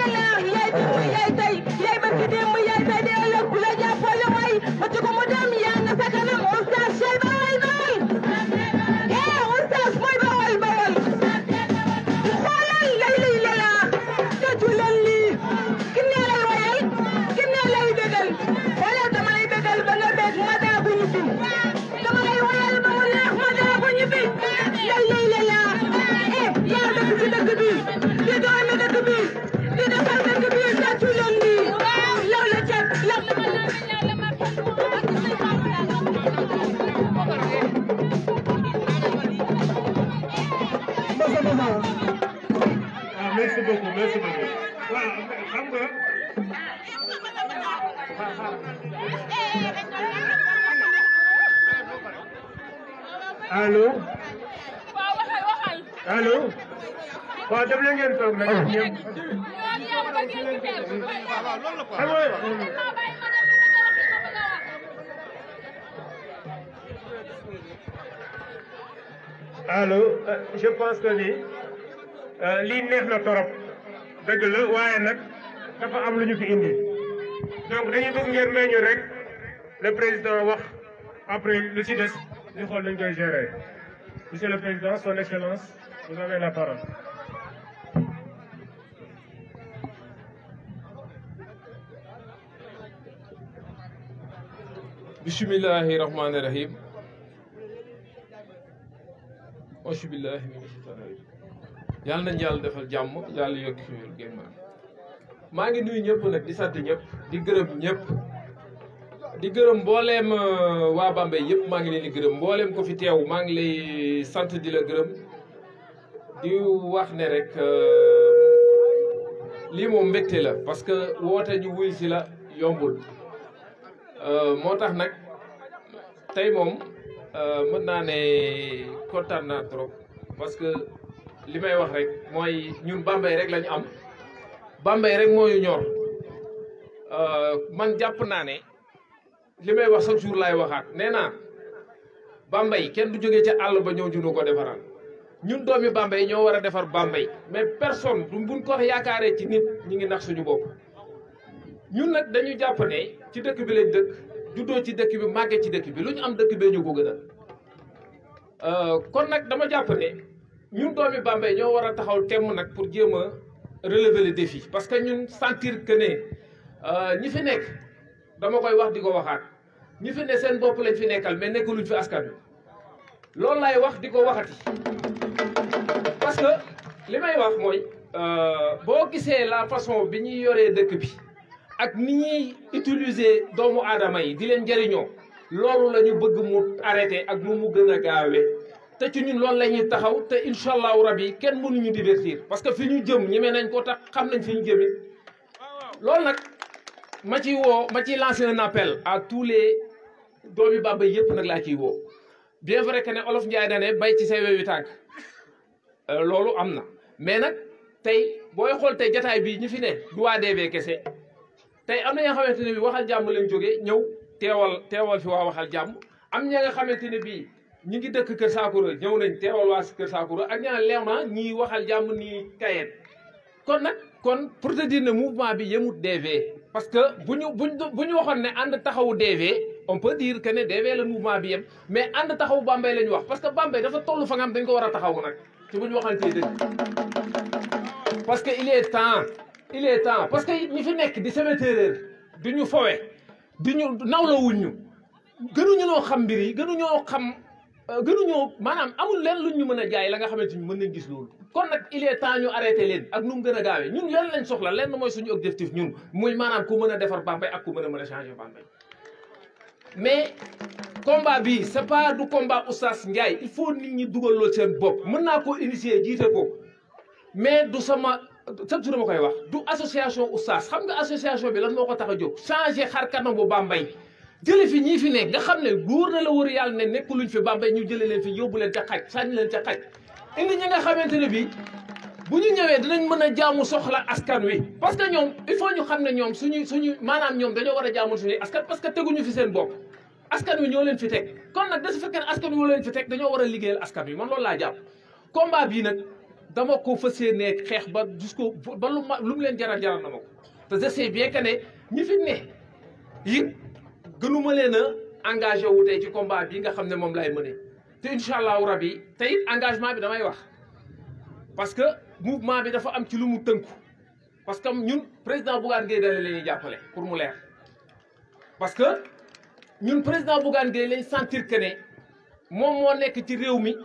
Yaay tey yaay barki démb yaay tey de ëllëg allo allo waaw dem leen ngeen toog nag ñëpp allo je pense que ni lii neex na torop dëgg la waaye nag dafa am lu ñu fi indi donc dañuy bëgg ngeen may ñu rek le président wax après lu ci des ñu xool nañ koy gérer monsieur le président son excellence vous avez la parole. bismillahi rahmaani rahim auzu billahi mina shaytaani rajim yàlla nañu yàlla defal jàmm yàlla yokk fi wér génn maa ngi nuyu ñëpp nag di sant ñëpp di gërëm ñëpp di gërëm mbooleem waa Bambey yëpp maa ngi leen di gërëm mbooleem ko fi teew maa ngi lay sant di la gërëm di wax ne rek lii moom mbégte la parce que woote ñu wuy si la yombul moo tax nag tey moom mën naa ne kontaan naa trop parce que li may wax rek mooy ñun Bambey rek lañu am Bambey rek moo ñu ñor man jàpp naa ne li may wax chaque jour laay waxaat nee naa Bambey kenn du jógee ca àll ba ñëw junu ko defaral ñun doomi Bambey ñoo war a defar Bambey mais personne du buñ ko yaakaaree ci nit ñi ngi nax suñu bopp ñun nag dañu jàpp ne ci dëkk bi lañ dëkk juddoo ci dëkk bi màggee ci dëkk bi lu ñu am dëkk bee ñu ko gënal kon nag dama jàpp ne ñun doomi Bambey ñoo war a taxaw temm nag pour jéem a relever le défi parce que ñun sentir que ne ñi fi nekk dama koy wax di ko waxaat ñi fi ne seen bopp lañ fi nekkal mais nekkaluñ fi askan wi loolu laay wax di ko waxati parce que li may wax mooy boo gisee la façon bi ñuy yoree dëkk bi ak ni ñuy utiliser doomu aadama yi di leen jëriñoo loolu la ñu bëgg mu arrêté ak nu mu gën a gaawee te ci ñun loolu la ñuy taxaw te incha allahu rabi kenn mënuñu divertir parce que fi ñu jëm ñeme nañ ko tax xam nañ fi ñu jëm it loolu nag ma ciy lancer un appel à tous les doomi Bambey yëpp nag laa ciy woo bien vrai que ne olof Njaay na ne bay ci say wewi tànk loolu am na mais nag tey booy xool tey jataay bi ñi fi ne du waa DV kese tey am na ñoo xamante ne bi waxal jàmm lañ jógee ñëw teewal fi waa waxal jàmm am ña nga xamante ne bii ñi ngi dëkk Kër Saakura ñëw nañ teewal waa Kër Saakura ak ña leew na ñii waxal jàmm nii kayeen kon pour te dire ne mouvement bi yemut DV parce que bu ñu waxoon ne ànd taxawu DV on peut dire que ne DV la mouvement bi yem mais ànd taxawu Bambey la ñu wax parce que Bambey dafa toll fa nga xam dañ ko war a taxawu nag ci bu ñu waxantee dëgg parce que il est temps parce que ñi fi nekk di sémétéréer du ñu fowe du ñu nawlawuñ ñu gënuñu noo xam mbir yi gënuñoo maanaam amul leen luñ ñu mën a jaay la nga xamante ni mën nañ gis loolu kon nag il est temps ñu arrêté leen ak nu mu gën a gaawee ñun leen lañ soxla leen mooy suñu objectif ñun muy maanaam ku mën a defar Bambey ak ku mën a changer Bambey mais combat bi c'est pas du combat Oustaz Ndiaye il faut nit ñi dugal loolu seen bopp mën naa koo initier jiite ko mais du sama chaque jour dama koy wax du association Oustaz xam nga association bi lan moo ko tax a jóg changer xar kanam bu Bambey jële fi ñii fi nekk nga xam ne góor na la wër yàlla ne nekkuluñ fi Bambey ñu jële leen fi yóbbu leen ca xaj sànni leen ca xaj indi ñi nga xamante ne bii bu ñu ñëwee dinañ mën a jaamu soxla askan wi parce que ñoom il faut ñu xam ne ñoom suñu maanaam ñoom dañoo war a jaamu suñuy askan parce que teguñu fi seen bopp askan wi ñoo leen fi teg kon nag da su fekkee ne askan wi ñoo leen fi teg dañoo war a liggéeyal askan wi man loolu laa jàpp combat bii nag dama ko fas yéenee xeex ba jusqu'au ba lu mu leen jaral na ma ko te je sais bien que ne ñi fi ne yi gënuma leen a engagé wu tey ci combat bi nga xam ne moom laay mëne te incha allahu rabi tey engagement bi damay wax parce que mouvement bi dafa am ci lu mu tënku parce que ñun président Bougane Gueye Dany la ñuy jàppale pour mu leer parce que ñun président Bougane Gueye lañ sentir que ne moom moo nekk ci réew mi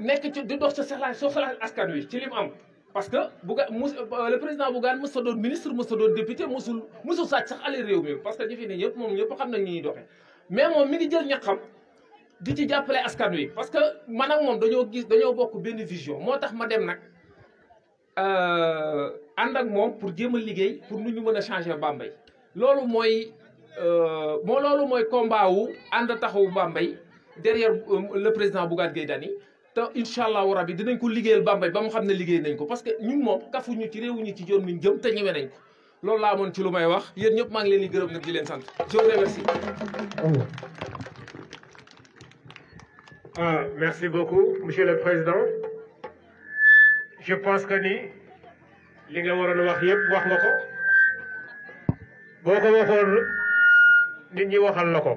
nekk ci di dox sa soxla askan wi ci li mu am parce que le président Bougane mës sa doon ministre mës sa doon député mësul sàcc sax ale réew mi parce que ñi fi ne ñëpp moom ñëpp xam nañ ni ñuy doxee mais moom mi ngi jël ñaxam di ci jàppale askan wi parce que man ak moom dañoo bokk benn vision moo tax ma dem nag ànd ak moom pour jéem a liggéey pour nu ñu mën a changer Bambey loolu mooy combat wu ànd taxawu Bambey derrière le président Bougane Gueye Dany te incha allahu rabi dinañ ko liggéeyal Bambey ba mu xam ne liggéey nañ ko parce que ñun moom kafuñu ci réewuñu ci yoon ñu jëm te ñeme nañ ko loolu laa amoon ci lu may wax yéen ñëpp maa ngi leen di gërëm nag di leen sant je vous remercie. Merci beaucoup, Monsieur le Président. Je pense que ni li nga waroon wax yëpp wax nga ko boo ko waxoon nit ñi waxal la ko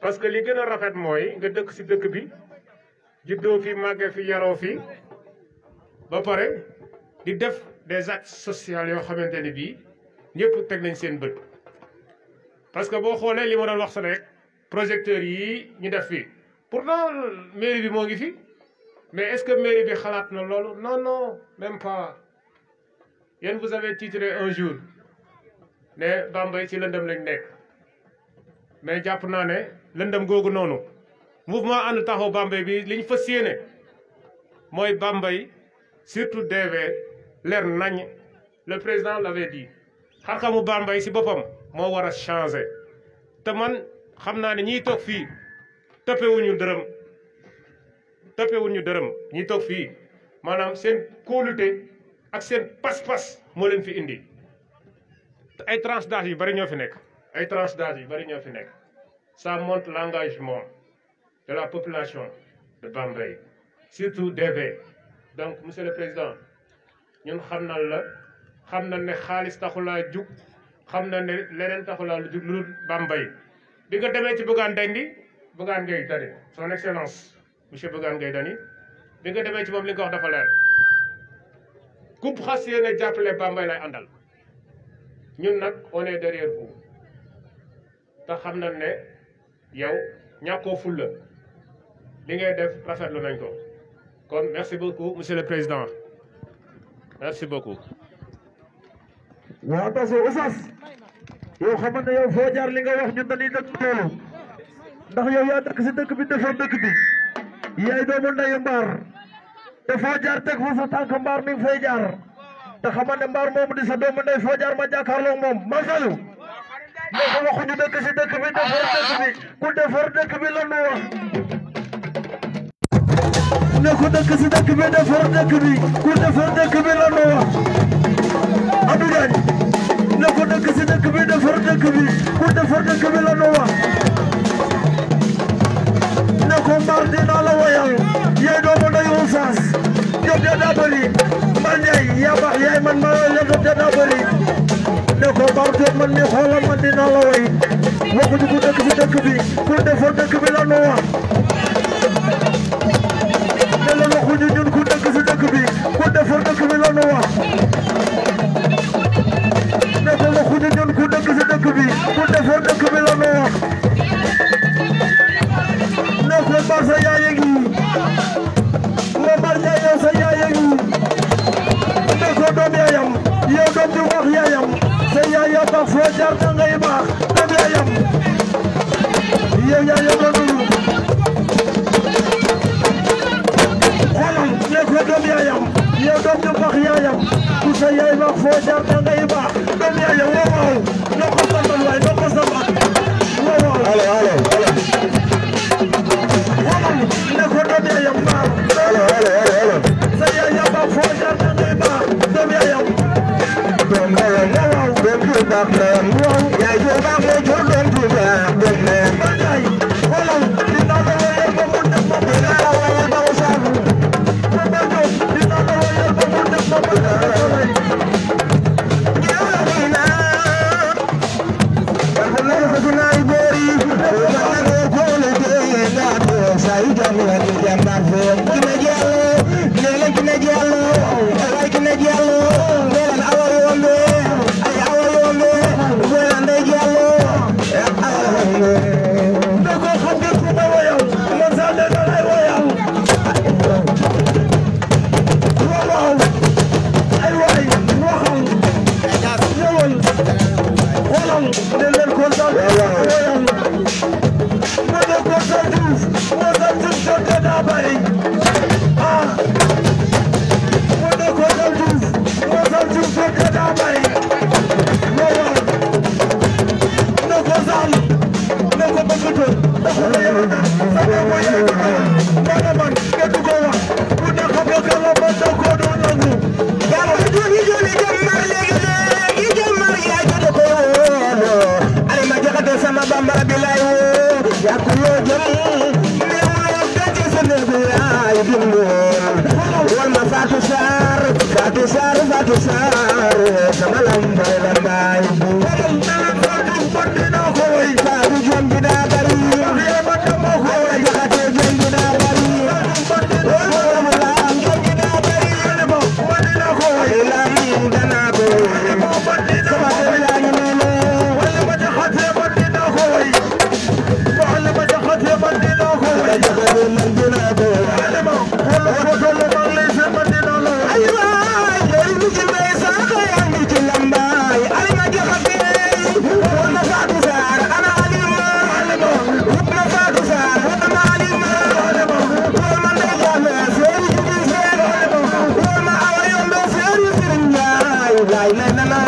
parce que li gën a rafet mooy nga dëkk ci dëkk bi juddoo fi màggee fi yaroo fi ba pare di def des actes sociaux yoo xamante ni bii ñëpp teg nañ seen bët parce que boo xoolee li ma doon wax sa rek projecteurs yi ñu def fii pourtant mairie bi moo ngi fi mais est-ce que mairie bi xalaat na loolu non non même pas yéen vous avez titré un jour ne Bambey ci lëndëm lañ nekk mais jàpp naa ne lëndëm googu noonu mouvement ànd taxaw Bambey bi li ñu fas yéene mooy Bambey surtout DV leer nañ le président l'avait dit xar-xamu Bambey si boppam moo war a changer te man xam naa ne ñiy toog fii toppewuñu dërëm ñiy toog fii maanaam seen kóolute ak seen pas-pas moo leen fi indi ay tranches d'âge yu bari ñoo fi nekk ça montre l'engagement de la population de Bambey surtout DV donc monsieur le président ñun xam na ne xaalis taxulaa jug xam na ne leneen taxulaa lu jug lu Bambey bi nga demee ci Bougane Gueye Dany son excellence monsieur Bougane Gueye Dany bi nga demee ci moom li nga wax dafa leer ku xas yéene jàppale Bambey lay àndal ñun nag on est derrière vous te xam na ne yow ñàkkoo fulla li ngay def rafetlu nañ ko kon merci beaucoup monsieur le président merci beaucoup. waaw parce que Oustaz yow xam ne yow foo jaar li nga wax ñun dañuy dëkk loolu ndax yow yaa dëkk si dëkk bi defar dëkk bi yaay doomu ndeyu mbaar te foo jaar teg fa sa tànk mbaar mi ngi fay jaar te xam ne mbaar moomu di sa doomu ndey foo jaar ma jàkkaarloo moom masalu mais ko waxuñu dëkk si dëkk bi defar dëkk bi ku defar dëkk bi la nu wax ne ku dëkk si dëkk bi defar dëkk bi ku defar dëkk bi la nu wax Abdou Diagne ne ku dëkk si dëkk bi defar dëkk bi ku defar dëkk bi la nu wax ne ko mbaar dinaa la woyal yaay doomu ndeyu Oustaz Diop de daa bëri Mbar Ndiaye yaa baax yaay man maa la Diop de daa bëri ne ko mbaar Diop man mi xoolal man dinaa la woy waxuñu ku dëkk si dëkk bi ku defar dëkk bi la nu wax ne la waxuñu ñun ku dëkk si dëkk bi ku defar dëkk bi la nu wax ne ko waxuñu ñun ku dëkk si dëkk bi ku defar dëkk bi la nu wax ne ko mbar sa yaay ngi Mbar Ndiaye yow sa yaay ngi ne ko doom yaayam yow doom di wax yaayam sa yaay baax foo jaar da ngay baax doom yaayam yow yaayam la nuyu xoolal ne ko doom yaayam yow doom di wax yaayam ku sa yaay baax foo jaar da ngay baax doom yaayam waaw waaw noo ko sambal waay noo ko sambal waaw waaw xoolal ne ko doom yaayam baax sa yaay baax foo jaar da ngay baax doom yaayam doom yaayam waaw doom ju baax la waaw yaay ju baax moo jur doom ju baax doom la ba jaay xoolal dinaa la woyal ba mu def ma dinaa la woyal ba mu saabu ba ma jóg dinaa la woyal ba mu def ma dinaa la woyal ko bëgg toon dafa ko yàlla sama ko yàlla mana man kenn du ko wax ku ne xam nga kala man da ko doon nangu yàlla joli joli jàmmar léegi jàmmar yaa jot ko woolo ale ma jaxate sama bambara bi lay woo yaa ko yoo jëm neewuloo daje sa neebi yaay dundoon wal ma Fatou Sarr Fatou Sarr Fatou Sarr sama lambay lambay bu Fatou jom bi daa bari jaxate jom bi daa bari lam jom bi daa bari lam dana ko sama kër yaa ngi noonu wala ma jaxate man dina ko way wala ma jaxate man dina ko way jaxate man dina ko wala ma wala ma lay se man dina la ay waay lori mi ci may sax yaa ngi ci lambaay ay ma jaxate wala Fatou Sarr ana alima wala Fatou Sarr ana alima wala ma ndey jaame seeri jibi seer wala ma awa yombe seeri sëriñ Njaay lay lay na na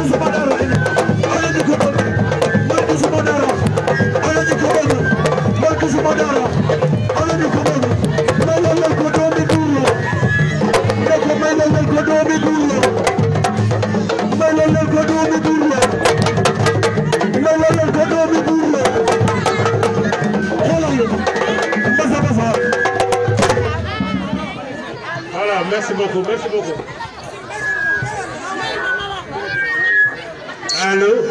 Come on, beaucoup, merci beaucoup. Allô?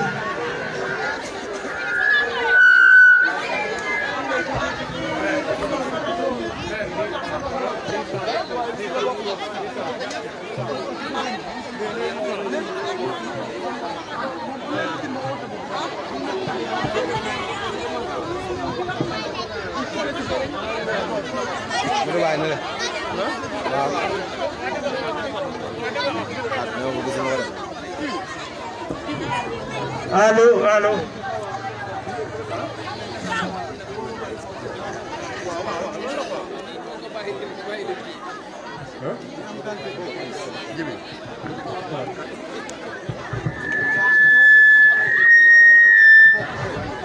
Allô, allô.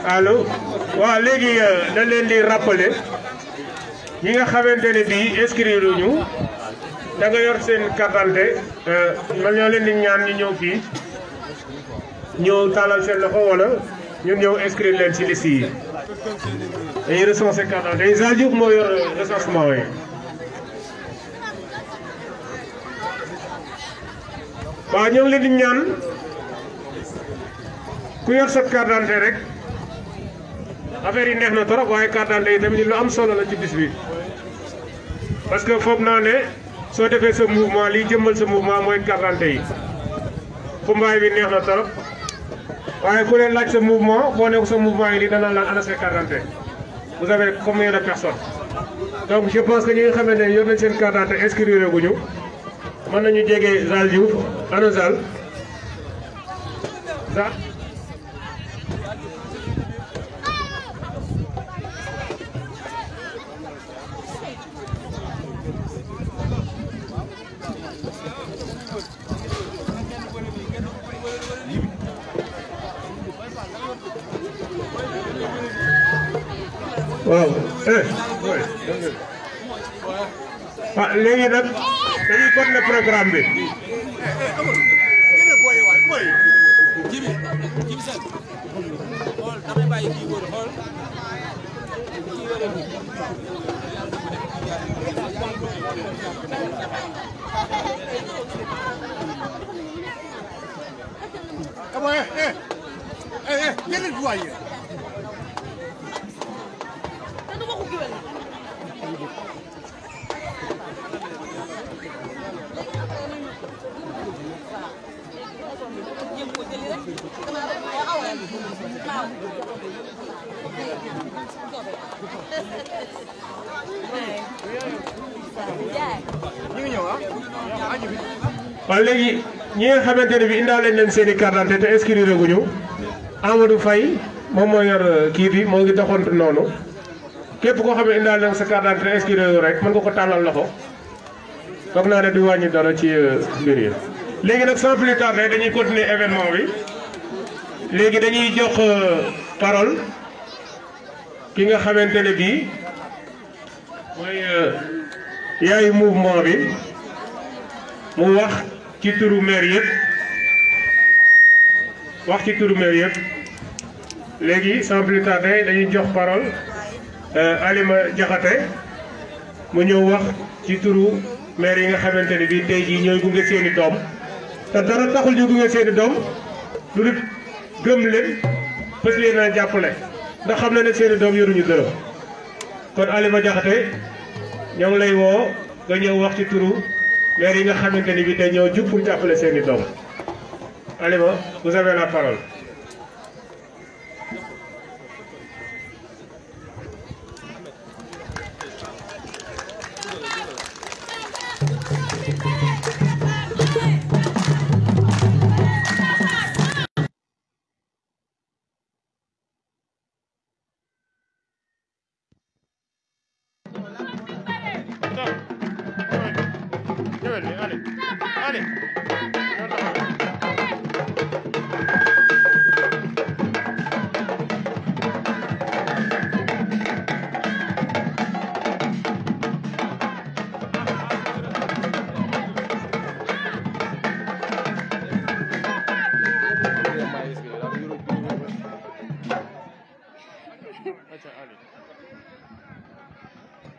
Allô. waaw léegi dañ leen di rappeler ñi nga xamante ne bii inscrire ñu da nga yor seen carte d'identité man ñoo leen di ñaan ñu ñëw fii ñëw tàllal seen loxo wala ñun ñëw inscrire leen ci liste yi dañuy recenser carte d'identité Zal Diouf moo yor recensement yi. waaw ñoo ngi leen di ñaan ku yor sa carte d'identité rek affaire yi neex na trop waaye carte d'identité yi tamit lu am solo la ci bis bi parce que foog naa ne soo defee sa mouvement liy jëmmal sa mouvement mooy carte d'identité yi xumbaay bi neex na trop waaye ku leen laaj sa mouvement boo nekk sa mouvement yi nii dana la ana sa carte d'identité vous avez combien de personnes donc je pense que ñi nga xamante ne yor nañ seen carte d'identité inscrire guñu mën nañu jege Zal Diouf ana Zal Zal waaw léegi nag dañuy continuer programme bi waaw léegi ñi nga xamante ne bi indaale leen seen i carte d'identité te inscrire guñu Amadou Faye moom moo yor kii bi moo ngi doxantu noonu képp koo xam ne indaale leen sa carte d'identité inscrire rek mën nga ko tàllal loxo foog naa ne du wàññi dara ci mbir yi. léegi nag sans plus tarder dañuy continuer événement bi léegi dañuy jox parole ki nga xamante ne bii mooy yaayu mouvement bi mu wax ci turu maire yëpp léegi sans plus tarder dañuy jox parole Alima Diakhaté mu ñëw wax ci turu maire yi nga xamante ne bii tey jii ñooy gunge seeni doom te dara taxul ñu gunge seeni doom lu dul gëm leen fas leen a jàppale ndax xam na ne seeni doom yoruñu dërëm kon Alima Diakhaté ñoo ngi lay woo nga ñëw wax ci turu maire yi nga xamante ni bi tey ñoo jug pour jàppale seeni doom Alima vous avez la parole.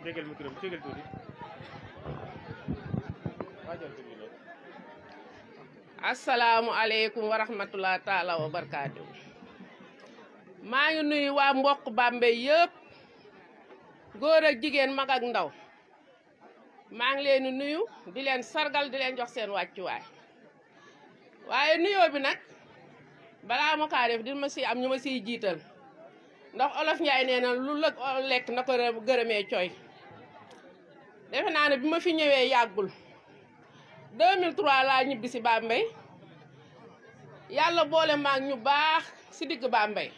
jégal micro bi jégal tuuti asalaamualeykum wa rahmatulah taala wa barakaatu. maa ngi nuyu waa mbokk Bambey yëpp góor ak jigéen mag ak ndaw maa ngi leen di nuyu di leen sargal di leen jox seen wàccuwaay waaye nuyoo bi nag balaa ma kaa def di ma si am ñu ma siy jiital ndax olof Njaay nee na lu lekk na ko gërëmee cooy defe naa ne bi ma fi ñëwee yàggul 2003 laa ñibbi si Bambey yàlla boole maag ñu baax si digg Bambey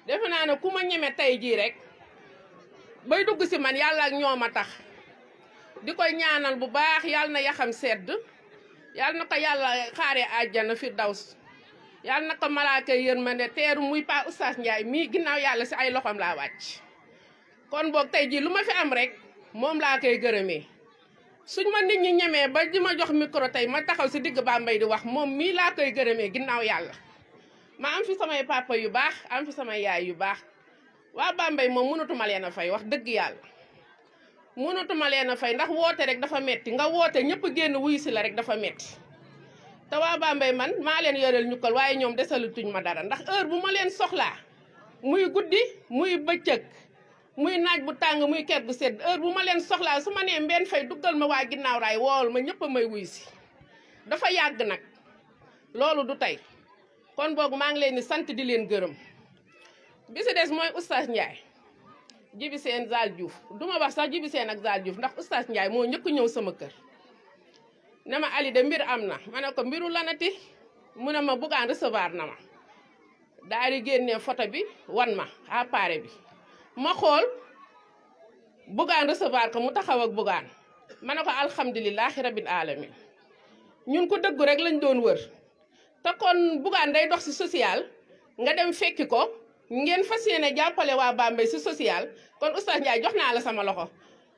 defe naa ne ku ma ñeme tey jii rek bay dugg si man yàlla ak ñoom a tax di koy ñaanal bu baax yàlla na yaxam sedd yàlla na ko yàlla xaaree àjjana fi daws yàlla na ko malaaka yërmande teeru muy Pa Oustaz Ndiaye mii ginnaaw yàlla si ay loxoom laa wàcc kon boog tey jii lu ma fi am rek moom laa koy gërëmee suñ ma nit ñi ñemee ba di ma jox micro tey ma taxaw si digg Bambey di wax moom mii laa koy gërëmee ginnaaw yàlla ma am fi samay papa yu baax am fi samay yaay yu baax waa Bambey moom mënatuma leen a fay wax dëgg yàlla mënatuma leen a fay ndax woote rek dafa metti nga woote ñëpp génn wuyu si la rek dafa metti te waa Bambey man maa leen yoreel ñukkal waaye ñoom desalutuñ ma dara ndax heure bu ma leen soxlaa muy guddi muy bëccëg muy naaj bu tàng muy ker bu sedd heure bu ma leen soxlaa su ma nee Mbène Faye duggal ma waa ginnaaw raay wool ma ñëpp a may wuy si dafa yàgg nag loolu du tey kon boog maa ngi leen di sant di leen gërëm bi si des mooy Oustaz Ndiaye Jibi Seen Zal Diouf du ma wax sax Jibi Seen ak Zal Diouf ndax Oustaz Ndiaye moo njëkk ñëw sama kër ne ma Ali de mbir am na ma ne ko mbiru lanati mu ne ma Bougane recevoir na ma daal di génnee photo bi wan ma appareil bi ma xool Bougane recevoir ko mu taxaw ak Bougane ma ne ko alhamdulilahi rabil alamin ñun ko dëggu rek lañ doon wër te kon Bougane day dox si social nga dem fekki ko ngeen fas yéene jàppale waa Bambey si social kon Oustaz Ndiaye jox naa la sama loxo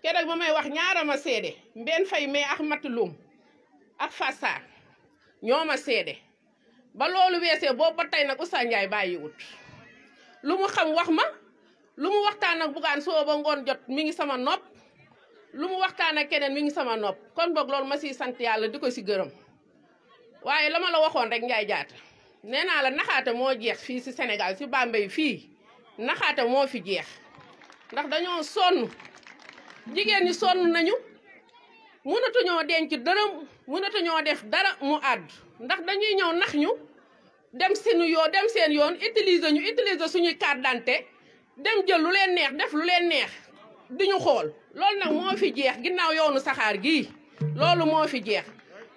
keroog ba may wax ñaara ma seede Mbène Faye mais ak Matulum ak Fassar ñoo ma seede ba loolu weesee boobu ba tey nag Oustaz Ndiaye bàyyiwut lu mu xam wax ma lu mu waxtaan ak Bougane soo ba ngoon jot mi ngi sama nopp lu mu waxtaan ak keneen mi ngi sama nopp kon boog loolu ma siy sant yàlla di ko si gërëm waaye la ma la waxoon rek Ndiaye Diatta nee naa la naxaate moo jeex fii si Sénégal si Bambey fii naxaate moo fi jeex ndax dañoo sonn jigéen ñi sonn nañu mënatuñoo denc dërëm mënatuñoo def dara mu àddu ndax dañuy ñëw nax ñu dem seen yoon utiliser suñuy carte d'identité dem jël lu leen neex def lu leen neex di ñu xool loolu nag moo fi jeex ginnaaw yoonu saxaar gii loolu moo fi jeex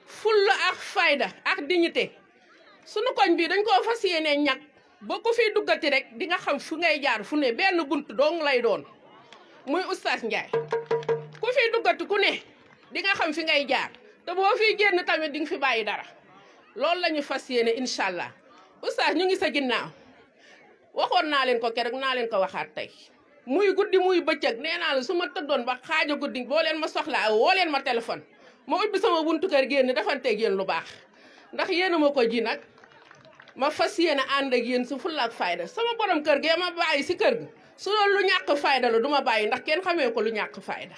fulla ak fayda ak dignité sunu koñ bi dañ koo fas yéene ñàkk ba ku fiy duggati rek di nga xam fu ngay jaar fu ne benn bunt dong lay doon muy Oustaz Ndiaye ku fiy duggati ku ne di nga xam fi ngay jaar te boo fiy génn tamit di nga fi bàyyi dara loolu la ñu fas yéene incha allah Oustaz ñu ngi sa ginnaaw waxoon naa leen ko keroog naa leen ko waxaat tey muy guddi muy bëccëg nee naa la su ma tëddoon ba xaaja guddi boo leen ma soxlaa woo leen ma téléphone ma ubbi sama buntu kër génn defanteeg yéen lu baax ndax yéen a ma ko ji nag ma fas yéene ànd ak yéen su fulla ak fayda sama borom kër gee ma bàyyi si kër gi su loolu lu ñàkk fayda la du ma bàyyi ndax kenn xamee ko lu ñàkk fayda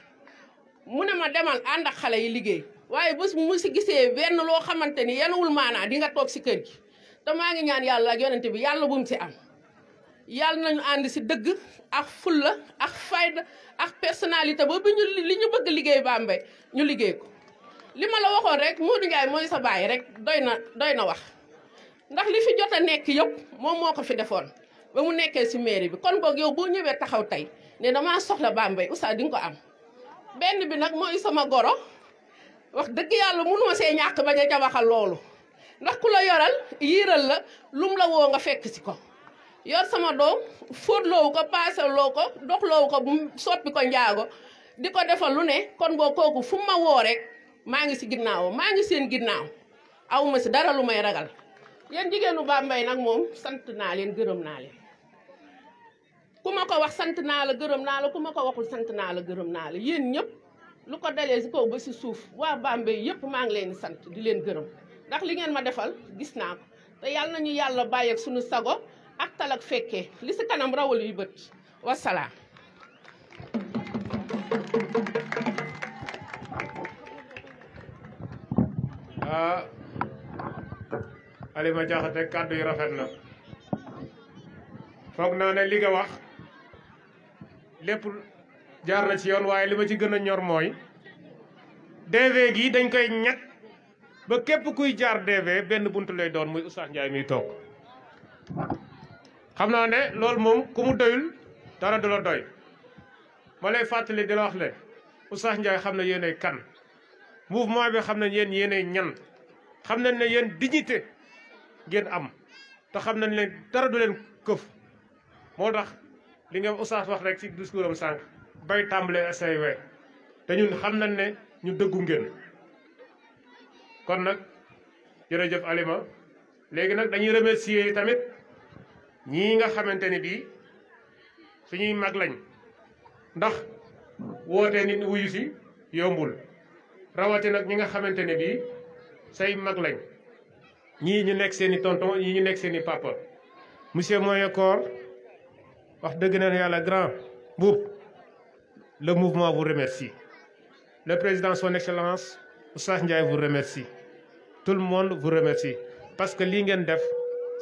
mu ne ma demal ànd ak xale yi liggéey waaye bés mu si gisee benn loo xamante ni yenuwul maanaa di nga toog si kër gi te maa ngi ñaan yàlla ak yonente bi yàlla bu mu si am yàlla nañu ànd si dëgg ak fulla ak fayda ak personnalité ba bi li ñu bëgg liggéey Bambey ñu liggéey ko li ma la waxoon rek Modou Ndiaye mooy sa baay rek doy na wax ndax li fi jot a nekk yëpp moom moo ko fi defoon ba mu nekkee si mairie bi kon boog yow boo ñëwee taxaw tey ne damaa soxla Bambey Oustaz di nga ko am benn bi nag mooy sama goro wax dëgg yàlla mënuma see ñàkk bañ a jabaxal loolu ndax ku la yoral yiiral la lum la woo nga fekk si ko yor sama doom fóotloowu ko paasaloo ko doxloowu ko soppi ko njaago di ko defal lu ne kon boo kooku fu ma woo rek maa ngi si ginnaaw maa ngi seen ginnaaw awma si dara lu may ragal yéen jigéenu Bambey nag moom sant naa leen gërëm naa leen ku ma ko wax sant naa la gërëm naa la ku ma ko waxul sant naa la gërëm naa la yéen ñëpp lu ko dalee si kaw ba si suuf waa Bambey yëpp maa ngi leen di sant di leen gërëm ndax li ngeen ma defal gis naa ko te yàlla nañu yàlla bàyyi ak suñu sago ak tal ak fekkee li si kanam rawal yu bët wasalaam. Alima Diakhaté kàddu yi rafet na foog naa ne li nga wax lépp jaar na ci yoon waaye li ma ci gën a ñor mooy DV gi dañ koy ñett ba képp kuy jaar DV benn bunt lay doon muy Oustaz Ndiaye miy toog xam naa ne loolu moom ku mu doyul dara du la doy ma lay fàttali di la wax le Oustaz Ndiaye xam na yéenay kan mouvement bi xam nañ yéen yéenay ñan xam nañ ne yéen dignité ngeen am te xam nañ ne dara du leen këf moo tax li nga Oustaz wax rek ci discours am sànq bay tàmbalee say we te ñun xam nañ ne ñu dëggu ngeen kon nag jërëjëf Alima léegi nag dañuy remercier tamit ñii nga xamante ni bii suñuy mag lañ ndax woote nit wuyu si yombul rawati nag ñi nga xamante ne bii say mag lañ ñii ñu nekk seen i tonton ñii ñu nekk seen i papa monsieur Moyekor wax dëgg na yàlla grand Mboup le mouvement vous remercie le président son excellence Oustaz Ndiaye vous remercie tout le monde vous remercie parce que lii ngeen def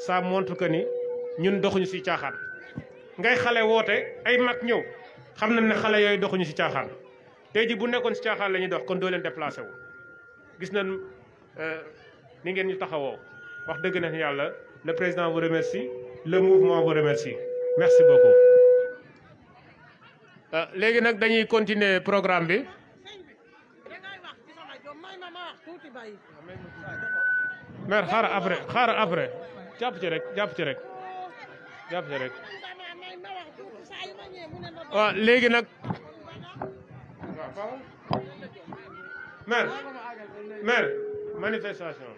ça montre que ni ñun doxuñu ci caaxaan ngay xale woote ay mag ñëw xam nañ ne xale yooyu doxuñu ci caaxaan tey ji bu nekkoon ci caaxaan la ñuy dox kon doo leen déplacé wu gis nañ ni ngeen ñu taxawoo wax dëgg na yàlla le président vous remercie le mouvement vous remercie merci beaucoup. léegi nag dañuy continuer programme bi. maire xaaral après jàpp ci rek waaw léegi nag maire manifestation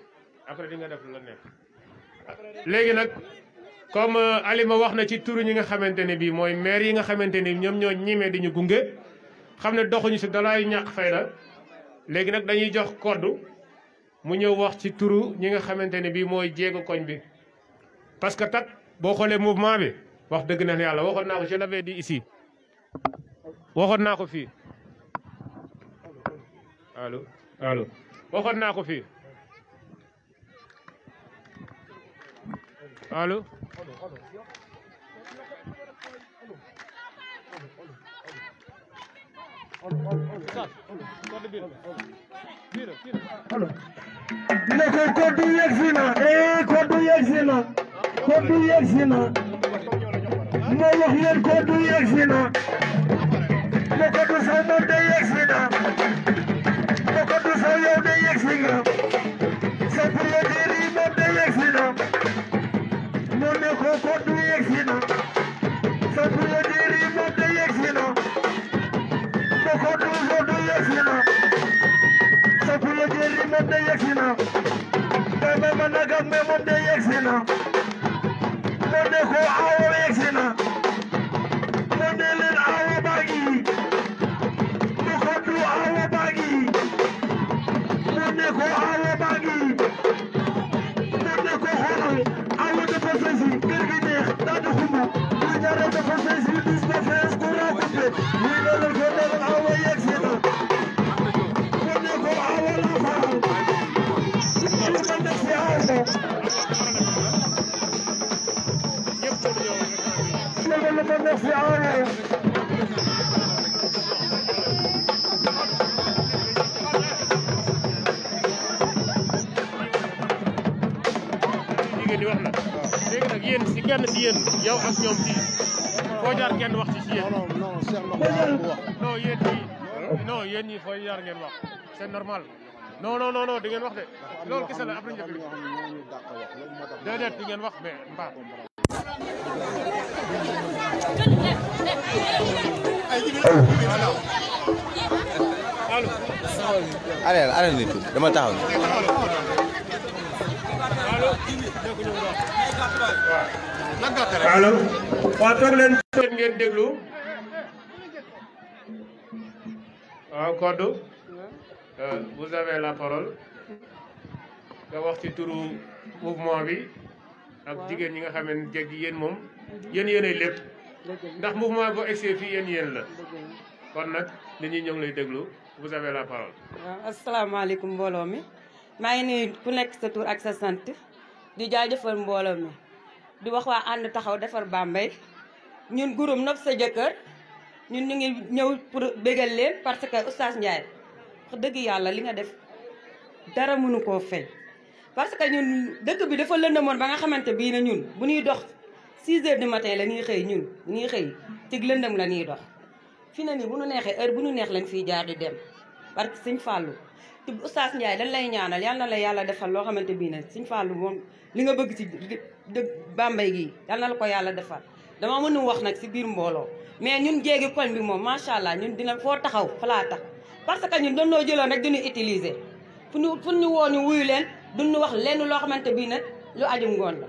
après di nga def la nekk léegi nag comme Alima wax na ci turu ñi nga xamante ne bii mooy maire yi nga xamante ni ñoom ñoo ñimee di ñu gunge xam ne doxuñu si dalay ñàkk fayda léegi nag dañuy jox koddu mu ñëw wax ci turu ñi nga xamante ne bii mooy jéego koñ bi parce que tak boo xoolee mouvement bi wax dëgg na yàlla waxoon naa ko je l'avais dit ici waxoon naa ko fii allo waxoon naa ko fii allo ne ko koddu yegsi na koddu yegsi na koddu yegsi na ma wax leen koddu yegsi na ma koddu saw moom de yegsi na ma koddu saw yow de yegsi nga sa prière yi moom de yegsi na ma ne ko koddu yegsi na sa prière yi moom de yegsi na ma koddu yegsi na sa prière yi moom de yegsi na kay ma nagam me moom de yegsi na ma ne ko awo yegsi na ma ne leen awo baagi ma koddu awo baagi ma ne ko awo baagi ma ne ko xoolal awo dafa sesi kër gi neex daa di xumb bu ñaare dafa sesi bis ba fees ku raakute muy loolu ko ne leen awo yegsi na ma ne ko awo laa faral lu ma def si awo lu ma def si awo jigéen di wax na léegi nag yéen si kenn si yéen yow ak ñoom fii foo jaar kenn wax ci si yéen non yéen ñii non yéen ñii foo jaar ngeen wax c'est normal non di ngeen wax de loolu kese la après njëkk bi déedéet di ngeen wax mais mbaa allez nit dama taxaw allo waaw toog leen ngeen déglu waaw Kodou vous avez la parole nga wax ci turu mouvement bi ak jigéen ñi nga xam ne jéggi yéen moom yéenay lépp ndax mouvement boo egsee fii yéen la kon nag nit ñi ñoo ngi lay déglu vous avez la parole. waaw asalaamaaleykum mbooloo mi maa ngi nuyu ku nekk sa tur ak sa sant di jaajëfal mbooloo mi di wax waa ànd taxaw defar Bambey ñun groupe Nopp sa jëkkër ñun ñu ngi ñëw pour bégal leen parce que Oustaz Ndiaye wax dëgg yàlla li nga def dara mënu koo fay parce que ñun dëkk bi dafa lëndëmoon ba nga xamante bii ne ñun bu ñuy dox 6 heures du matin la ñuy xëy ñun bu ñuy xëy ci lëndëm la ñuy dox fi na ni bu ñu neexee heure bu ñu neex lañ fiy jaar di dem parce que Sëñ Fallou te Oustaz Ndiaye dañ lay ñaanal yal na la yàlla defal loo xamante bii ne Sëñ Fallou moom li nga bëgg ci dëkk Bambey gii yal na la ko yàlla defal dama mënu wax nag si biir mbooloo mais ñun jéegi koñ bi moom macha allah ñun dina foo taxaw fa laa tax parce que ñun dañoo jëloon rek duñu utiliser fu ñu woo ñu wuyu leen duñu wax lenn loo xamante bii nag lu aju ngoon la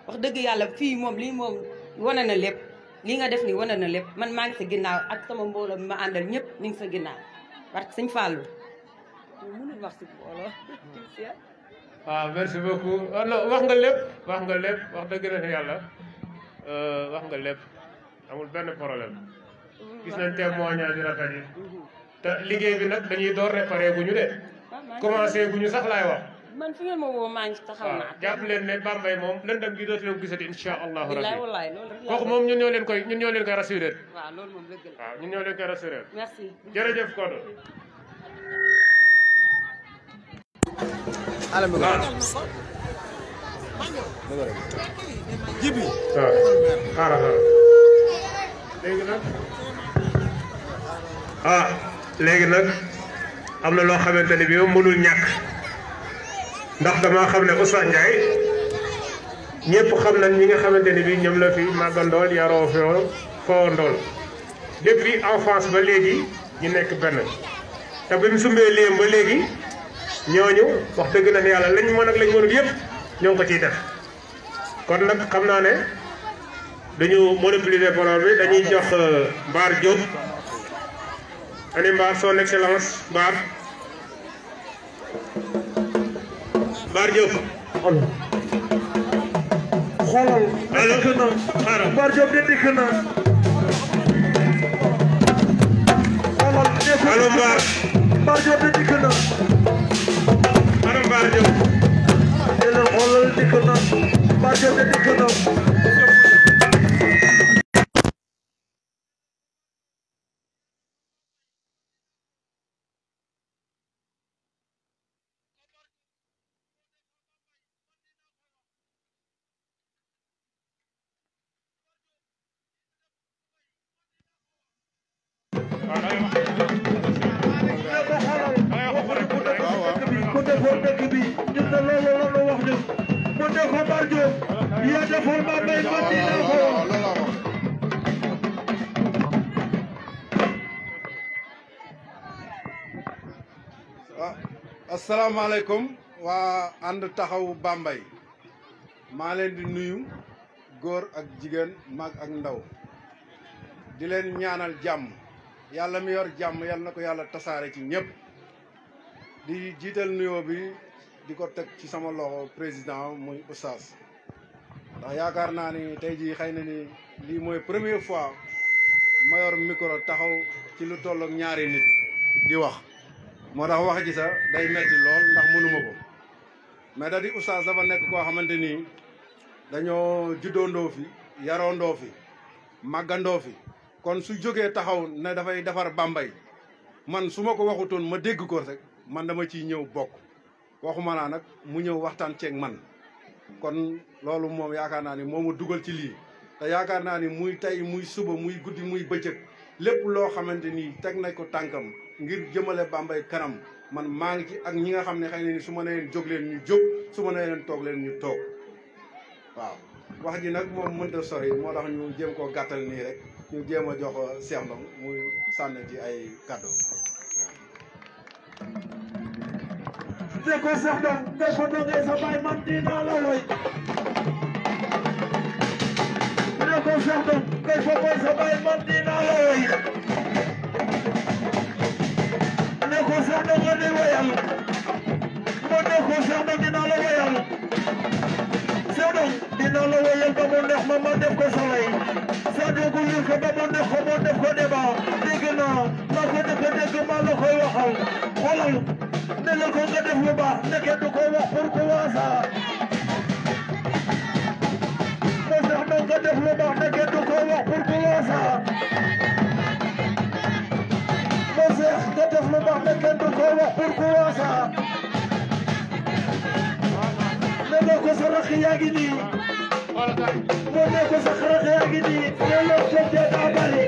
wax dëgg yàlla fii moom lii moom wane na lépp lii nga def ni wane na lépp man maa ngi sa ginnaaw ak sama mbooloo mi ma àndal ñëpp ñu ngi sa ginnaaw parce que Sëñ Fallou mënul wax si mbooloo waaw merci beaucoup wax nga lépp wax nga lépp wax dëgg na yàlla wax nga lépp amul benn problème gis nañ témoignage yu rafet yi te liggéey bi nag dañuy door réparé guñu de commencé guñu sax laay wax man fi ngeen ma woo maa ngi taxaw naa jàpp leen ne Bambey moom lëndëm gi dootu leen ko gisati insha allahu rabbi wallaay loolu rek kooku moom ñun ñoo leen koy rassuré waaw loolu moom dëgg la waaw ñun ñoo leen koy rassuré merci jërëjëf Kodo alam bi jibi waaw xaaral léegi nag léegi nag am na loo xamante ne bi moom mënul ñàkk ndax dama xam ne Oustaz Ndiaye ñëpp xam nañ ñi nga xamante ne bi ñoom la fi màggandool yaroo foo ndool depuis enfance ba léegi ñu nekk benn te bi mu sumbee liem ba léegi ñooñu wax dëgg na yàlla lañ mën ak lañ mënul yëpp ñoo ngi ko ciy def kon nag xam naa ne dañu monopoliser parole bi dañuy jox Mbar Diop ani Mbar son excellence Mbar Diop xoolal dikk na Mbar Diop de dikk na xoolal allo Mbar Diop de dikk na allo Mbar Diop xoolal dikk na Mbar Diop de dikk na ku defoon dëkk bi ñun de loolu la ñu wax ñun mu ne ko Mbar Diop yaa defoon Bambey man dinaa ko asalaamaaleykum waa ànd taxawu Bambey maa leen di nuyu góor ak jigéen mag ak ndaw di leen ñaanal jàmm yàlla mi yor jàmm yàlla na ko yàlla tasaare ci ñëpp di jiital nuyoo bi di ko teg ci sama loxo président muy Oustaz ndax yaakaar naa ni tey jii xëy na ni lii mooy première fois ma yor micro taxaw ci lu toll ak ñaari nit di wax moo tax wax ji sax day metti lool ndax mënuma ko mais da di Oustaz dafa nekk koo xamante ni dañoo juddoondoo fi yaroondoo fi màggandoo fi kon su jógee taxaw ne dafay defar Bambey man su ma ko waxutoon ma dégg ko rek man dama ciy ñëw bokk waxuma naa nag mu ñëw waxtaan ceeg man kon loolu moom yaakaar naa ni moo ma dugal ci lii te yaakaar naa ni muy tey muy suba muy guddi muy bëccëg lépp loo xamante ni teg nañ ko tànkam ngir jëmale Bambey kanam man maa ngi ci ak ñi nga xam ne xëy na ni su ma nee leen jóg leen ñu jóg su ma nee leen toog leen ñu toog waaw wax ji nag moom mënta sori moo tax ñu jéem koo gàttal nii rek ñu jéem a jox Cheikh Ndong muy sànni ci ay kàddu de ko Cheikh Ndong de ko dongee sa baay man dinaa la woy de ko Cheikh Ndong de ko mooy sa baay man dinaa la woy de ko Cheikh Ndong nga di woyal mo de ko Cheikh Ndong dinaa la woyal Cheikh Ndong dinaa la woyal ba mu neex ma def ko soley Sadio gu lii ko ba mu neex ko moo def ko débat dégg naa maa ko dégg maa la koy waxal xoolal ne la ko nga def lu baax ndeke du ko wax pour ko waasa def lu baax ne kenn du ko wax pour ku waasa mo Cheikh nga def lu baax ne kenn du ko wax pour ku waasa ne ko sa rakk yaa ngi nii mo ne ko sa rakk yaa ngi nii loolu ko de daa bari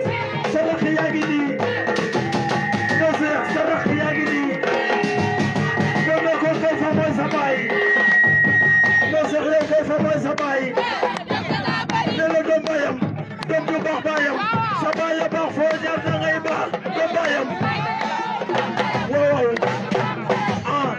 sa rakk yaa ngi nii mo Cheikh sa rakk yaa ngi nii mo ne ko kay fa mooy sa baay mo Cheikh yow kay fa mooy sa baay ne la doom baayam doom ju baax baayam sa baay ya baax foo jaar da ngay baax doom baayam waaw ah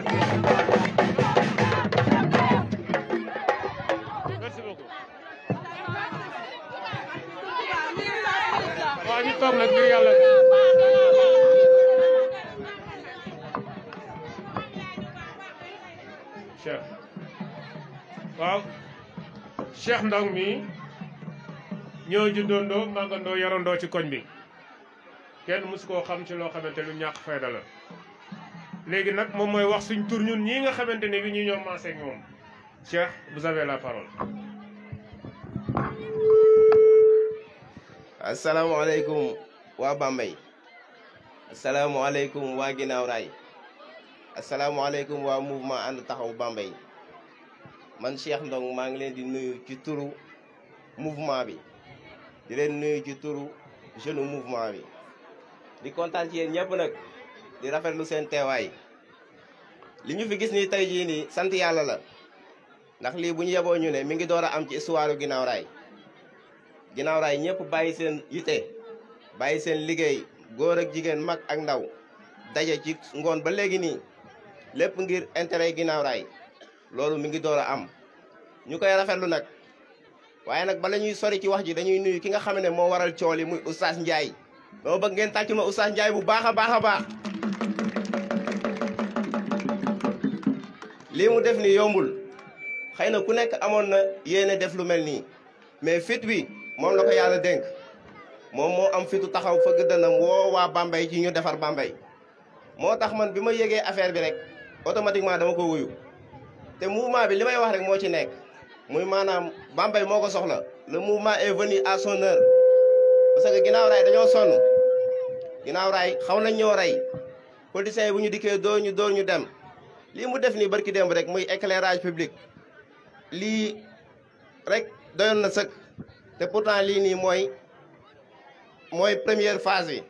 waaw ñu toog nag ngir yàlla Cheikh waaw Cheikh Ndong mi ñoo juddoondoo màggandoo yarandoo ci koñ bi kenn mësu koo xam ci loo xamante lu ñàkk fayda la léegi nag moom mooy wax suñ tur ñun ñii nga xamante ne bi ñu ñoom maase ak moom Cheikh vous avez la parole. asalaamaaleykum waa Bambey asalaamaaleykum waa Ginnaaw Raay asalaamaaleykum waa mouvement ànd taxaw Bambey man Cheikh Ndong maa ngi leen di nuyu ci turu mouvement bi di leen nuyu ci turu jeune mouvement bi di kontaan ci yéen ñëpp nag di rafetlu seen teewaay li ñu fi gis nii tey jii nii sant yàlla la ndax lii bu ñu yeboo ñu ne mi ngi door a am ci histoire Ginnaaw Raay Ginnaaw Raay ñëpp bàyyi seen yite bàyyi seen liggéey góor ak jigéen mag ak ndaw daje ci ngoon ba léegi nii lépp ngir intérêt Ginnaaw Raay loolu mi ngi door a am ñu koy rafetlu nag waaye nag bala ñuy sori ci wax ji dañuy nuyu ki nga xam ne moo waral cool yi muy Oustaz Ndiaye dama bëgg ngeen tàccul ma Oustaz Ndiaye bu baax a baax a baax lii mu def ni yombul xëy na ku nekk amoon na yéene def lu mel nii mais fit wi moom la ko yàlla dénk moom moo am fitu taxaw fëgg dënam woo waa Bambey ci ñu defar Bambey moo tax man bi ma yëgee affaire bi rek automatiquement dama ko wuyu te mouvement bi li may wax rek moo ci nekk muy maanaam Bambey moo ko soxla le mouvement est venu à son heure parce que Ginnaaw Raay dañoo sonn Ginnaaw Raay xaw nañ ñoo rey politiciens yi bu ñu dikkee dóor ñu dem lii mu def nii barki démb rek muy éclairage public lii rek doyoon na sëkk te pourtant lii nii mooy première phase bi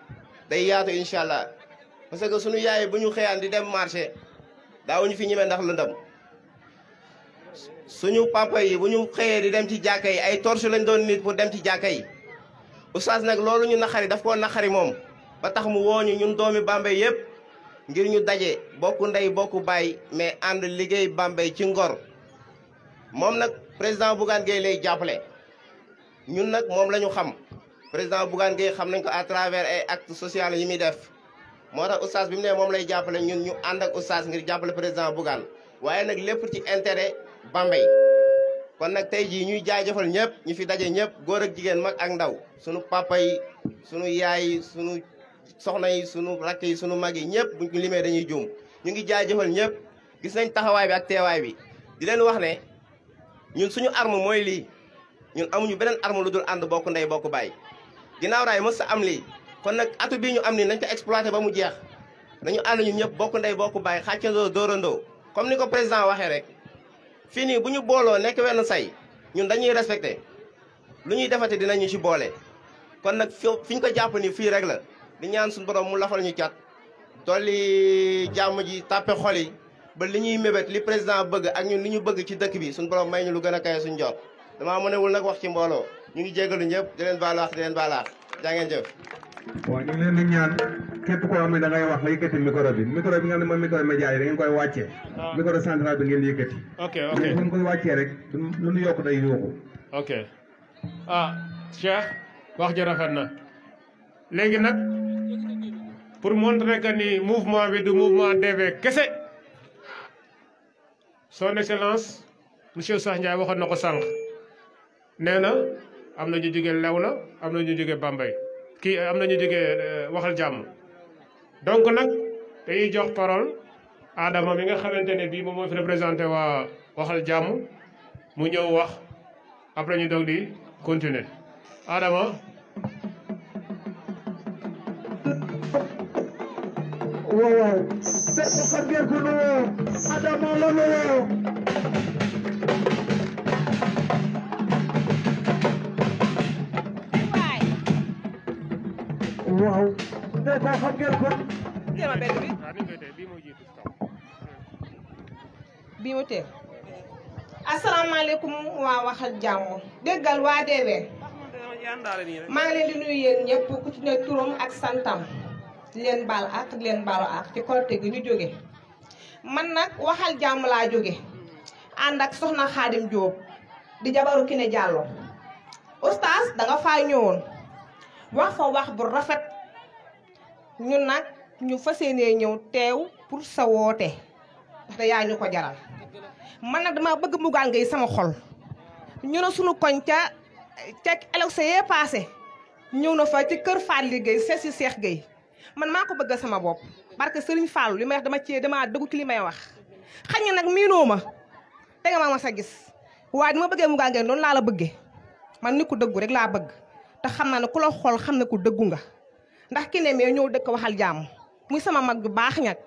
day yaatu incha allah parce que sunu yaay bu ñu xëyaan di dem marché daawuñu fi ñemee ndax lëndëm suñu papa yi bu ñu xëyee di dem ci jàkka yi ay torche lañ doon nit pour dem ci jàkka yi oustaz nag loolu ñu naxari daf koo naxari moom ba tax mu wooñu ñun doomi Bambey yëpp ngir ñu daje bokku ndey bokku baay mais ànd liggéey Bambey ci ngor moom nag président Bougane Gueye lay jàppale ñun nag moom la ñu xam président Bougane Gueye xam nañ ko à travers ay actes sociaux yi muy def moo tax oustaz bi mu ne moom lay jàppale ñun ñu ànd ak oustaz ngir jàppale président Bougane waaye nag lépp ci intérêt Bambey kon nag tey jii ñuy jaajëfal ñëpp ñu fi daje ñëpp góor ak jigéen mag ak ndaw sunu papa yi sunu yaay yi sunu soxna yi sunu rakk yi sunu mag yi ñëpp buñ ko limee dañuy juum ñu ngi jaajëfal ñëpp gis nañ taxawaay bi ak teewaay bi di leen wax ne ñun suñu arme mooy lii ñun amuñu beneen arme lu dul ànd bokk ndey bokk baay Ginnaaw Raay mës sa am lii kon nag atu bii ñu am nii nañ ko exploité ba mu jeex nañu ànd ñun ñëpp bokk ndey bokk baay xàccandoo dóorandoo comme ni ko président waxee rek fii nii bu ñu booloo nekk wenn say ñun dañuy respecté lu ñuy defate dinañu ci boole kon nag fi ñu ko jàpp ni fii rek la di ñaan suñu borom mu lafal ñu cat dolli jàmm ji tàppe xol yi ba li ñuy mébét li président bëgg ak ñun li ñu bëgg ci dëkk bi suñu borom may ñu lu gën a kaye suñu jot damaa mënewul nag wax ci mbooloo ñu ngi jégalu ñëpp di leen baalaax di leen baalaax jaa ngeen jëf waaw ñu ngi leen di ñaan képp koo xam ne da ngay wax nga yëkkati micro bi nga xam ne mooy micro média yi da ngeen koy wàccee micro central bi ngeen yëkkati ok bu ñu koy wàccee rek lu ñu yokk day yokku ok Cheikh wax ji rafet na léegi nag pour montrer que ni mouvement bi du mouvement DV kese son excellence monsieur Oustaz Ndiaye waxoon na ko sànq nee na am na ñu jóge Léona am na ñu jóge Bambey kii am na ñu jóge waxal jàmm donc nag dañuy jox parole Adama mi nga xamante ne bii moom moo fi représenté waa waxal jàmm mu ñëw wax après ñu doog di continuer Adama waaw c'est ko xam ngeen ko nu woo Adama la nu woo waaw c'est ko xam ngeen ko bii mu teel asalaamaaleykum waa waxal jàmm déggal waa DW maa ngi leen di nuyu yéen ñëpp ku ci ne turam ak santam di leen baal ak di leen baalu ak ci Korité gi ñu jóge man nag waxal jàmm laa jóge ànd ak soxna Xaadim Jóob di jabaru Kiné Diallo oustaz danga faa ñëwoon wax fa wax bu rafet ñun nag ñu fas yéenee ñëw teew pour sa woote ndaxte yaa ñu ko jaral man nag dama bëgg Bougane Gueye sama xol ñu ne sunu koñ ca élection yee passé ñëw na fa ci kër Fallou Gueye seet si Cheikh Gueye man maa ko bëgg sama bopp parce que Serigne Fallou li may wax dama dëggu ci li may wax xañ na nag miinoo ma te nga ma sa gis waaye dama bëggee Bougane Gueye noonu laa la bëggee man nit ku dëggu rek laa bëgg te xam naa ne ku la xool xam ne ku dëggu nga ndax Kiné mee ñëw dëkk waxal jàmm muy sama mag ju baax ñag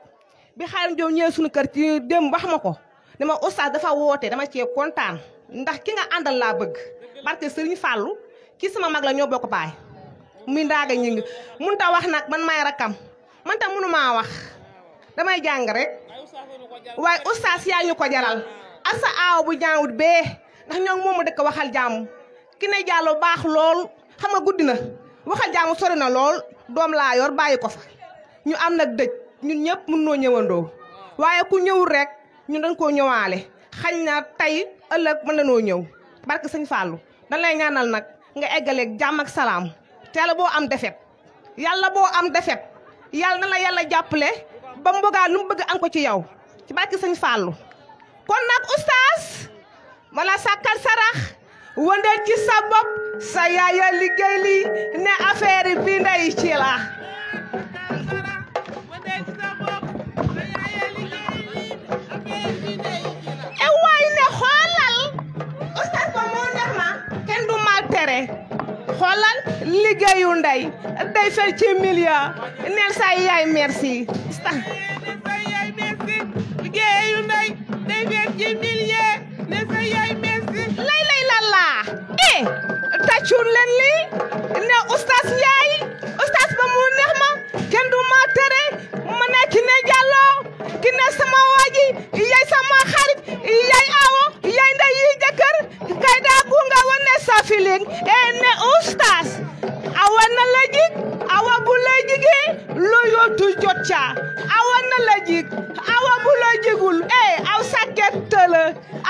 bi Xaadim Jóob ñëwee suñu kër ci démb wax ma ko dama oustaz dafa woote dama cee kontaan ndax ki nga àndal laa bëgg parce que Serigne Fallou kii sama mag la ñoo bokk baay muy ndaaga ñi ngi mun ta wax nag man may rakam man tam mënu maa wax damay jàng rek waaye oustaz yaa ñu ko jaral ak sa aaw bu ñaawut bee ndax ñoo moomu dëkk waxal jàmm Kiné Diallo baax lool xam nga guddi na waxal jàmm sori na lool doom laa yor bàyyi ko fa ñu am nag dëj ñun ñëpp mën noo ñëwandoo waaye ku ñëwul rek ñun dañ koo ñëwaale xañ na tey ëllëg mën nañoo ñëw barke sëñ Fallou dañ lay ñaanal nag nga eggaleeg jàmm ak salaam te yàlla boo am defet yàlla boo am defet yàlla na la yàlla jàppale ba mbogaa lu mu bëgg am ko ci yow ci barke sëñ Fallou kon nag oustaz wala sàkkal sarax wëndeel ci sa bopp sa yaaya liggéey li ne affaire bi ndey ci la e waay ne xoolal oustaz ba moo neex ma kenn du mal tere xoolal liggéeyu ndey day fel ci million neel sa yaay merci liggéeyu ndey day fel ci million neel sa yaay merci lay lalla tàccul leen lii ne oustaz Njaay oustaz ba mu neex ma kenn du ma tere ma ne Kiné Diallo Kiné sama waaji yaay sama xarit yaay awo yaay ndey yi jëkkër kay daa gunga wane sa feeling ne oustaz awa na la jig awa bu la jigee lo yootu jot ca awa na la jig awa bu la jigul aw sakket tëla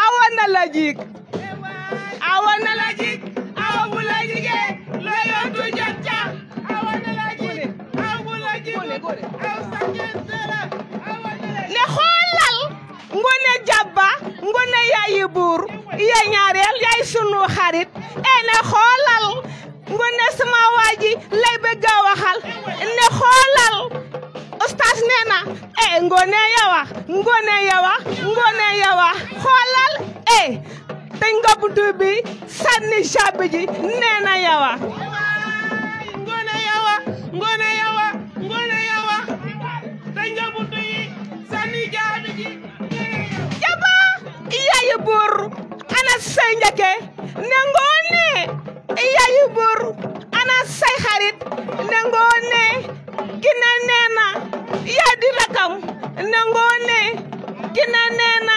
awa na la jig awa na la jig awa bu la jigee lo yootu jot ca awa na la jig awa bu la jigul aw sakket tëla ne xoolal ngone jabba ngone yaayi buur yaay ñaareel yaay sunu xarit ne xoolal ngone sama waaji lay bëgg a waxal ne xoolal oustaz nee na ngone yawa xoolal te nga buntu bi sànni caabi ji nee na yawa ngone yawa te nga buntu yi sànni caabi ji jaba yaayu buur ana say njëkke ne ngoone yaayu buur ana say xarit ne ngoone Kiné nee na yaa di rakam ne ngoone Kiné nee na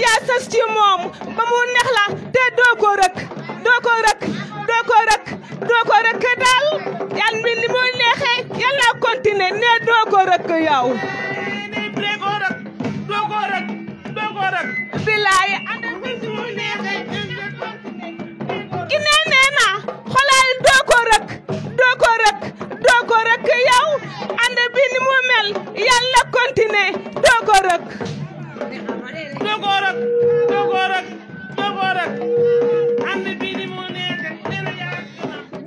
yaa sës ci moom ba mu neex la te doo ko rëkk daal yan bi ni mu neexee yàlla continuer ne doo ko rëkk yow doo ko rëkk bilaay Kiné nee na xoolal doo ko rëkk yow ànd bi ni mu mel yàlla continuer doo ko rëkk ànd bi ni mu nekk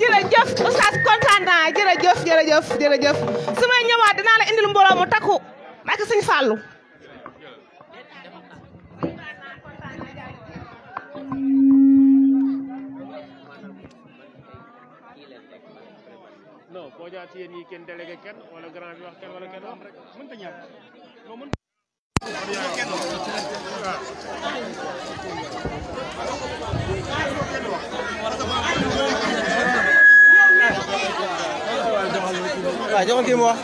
jërëjëf oustaz kontaan naa jërëjëf su may ñëwaat dinaa la indil mbooloo mu takku ak sëñ Fallou naa ci yéen ñi kenn délégué kenn wala grand bi wax kenn wala kenn wax rek mënta ñàkk non mën waaw joxal kii mu wax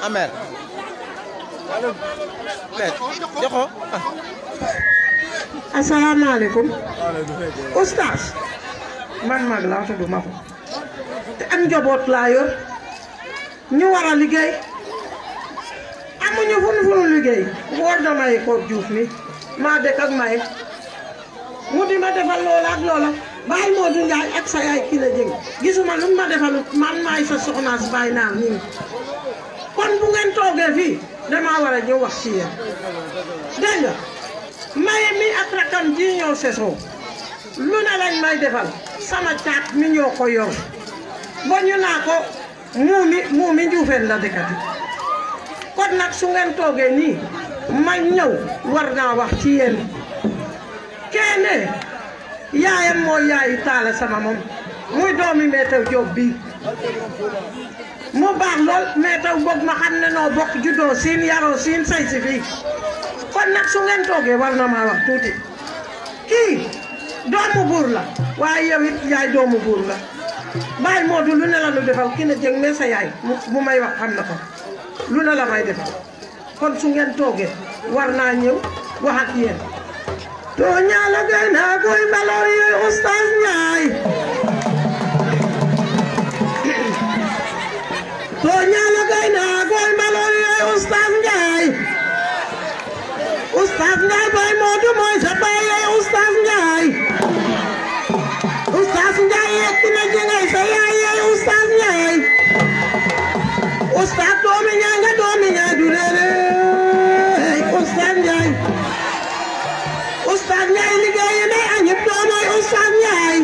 amer joxo asalaamaaleykum oustaz man mag laa tudd ma ko te ak njaboot laa yor ñu war a liggéey amuñu fu nu liggéey war damay ko juuf mi maa dëkk ak may mu di ma defal loola ak loola Baye Modou Ndiaye ak sa yaay kii la jëng gisuma lu ma defal man maay sa soxnaas Baye Naar nii kon bu ngeen toogee fii damaa war a ñëw wax ci yéen dégg nga maye mi ak rakam ji ñoo sesoo lu ne lañ may defal sama caat mi ñoo ko yor ba ñu naa ko muumi njuufeen la dëkkati kon nag su ngeen toogee nii ma ñëw war naa wax ci yéen keene yaayam mooy yaayu taale sama moom muy doomi Meetaw Jóob bii mu baax lool Meetaw boog ma xam ne noo bokk juddoo siin yaroo siin say si fii kon nag su ngeen toogee war na maa wax tuuti kii doomu buur la waaye yow it yaay doomu buur la Baye Modou lu ne la nu defal ki ne jëng ne sa yaay mu may wax xam na ko lu ne la may defal kon su ngeen toogee war naa ñëw wax ak yéen to ñaala gay naa koy mbaloo yi Oustaz Ndiaye to ñaala gay naa koy mbaloo yi Oustaz Ndiaye Oustaz Ndiaye Baye Modou mooy sa baay yi Oustaz Ndiaye Oustaz Ndiaye yekk na jëngay sa yaay yi Oustaz Ndiaye Oustaz doomi ñaa nga doomi ñaa du reere Oustaz Ndiaye Oustaz Ndiaye liggéey nay añib doomoy Oustaz Ndiaye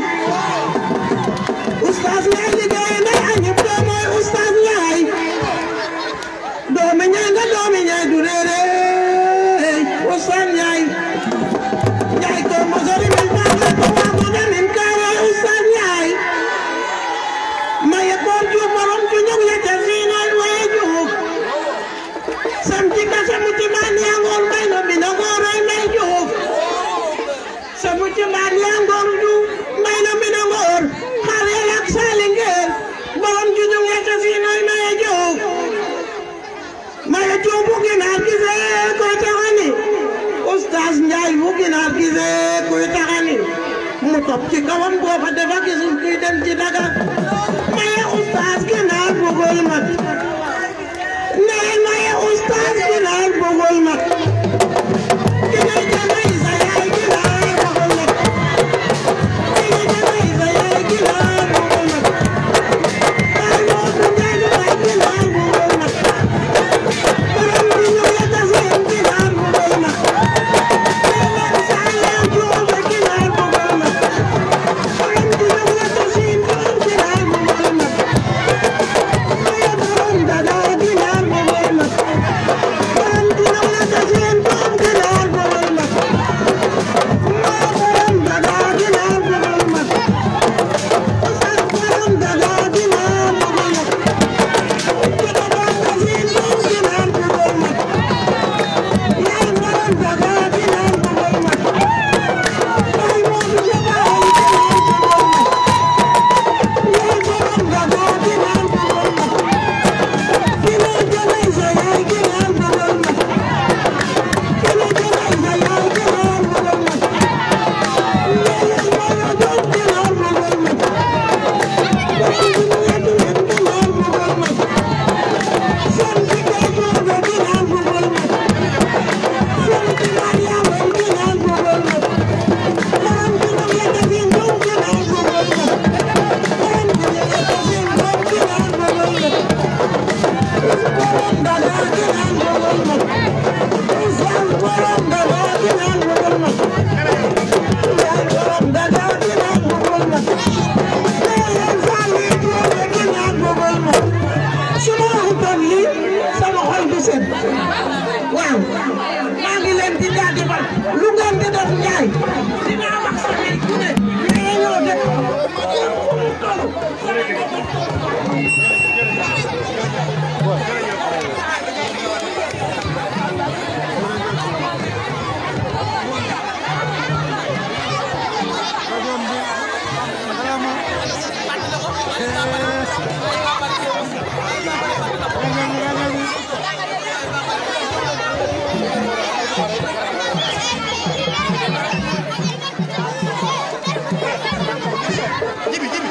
Oustaz Ndiaye liggéey nay añib doomoy Oustaz Ndiaye doomi ñaa nga doomi ñaa du reere Oustaz Ndiaye Ndiaye ko mosori mel baale ko waago demin kaare Oustaz Ndiaye maye koor juuf borom ju ñëw yete siinal waye juuf samti ka samuti maan yangoor may no bina ngooroy may juuf samuti maan yangoor juuf may no bina ngoor xaar yal ak saalingeer borom ju ñëw yete siinal maye juuf bu ginaar gisee koy taxani Oustaz Ndiaye bu ginaar gisee koy taxani mu topp ci kawam boo fa defa gisul kuy dem ci daga maye Oustaz ginaar bëggul mat nee maye Oustaz ginaar bëggul mat ginaar jamay sa yaay ginaar bëggul mat ginaar jamay sa yaay ginaar bëggul mat ay Modou Ndiaye du may ginaar bëggul mat borom bi ñu yetta seen ginaar bëggul mat leen sa yaay joobe ginaar bëggul mat borom bi ñu yetta seen ginaar bëggul mat maye borom dada ginaar bëggul mat borom bi ñu yetta seen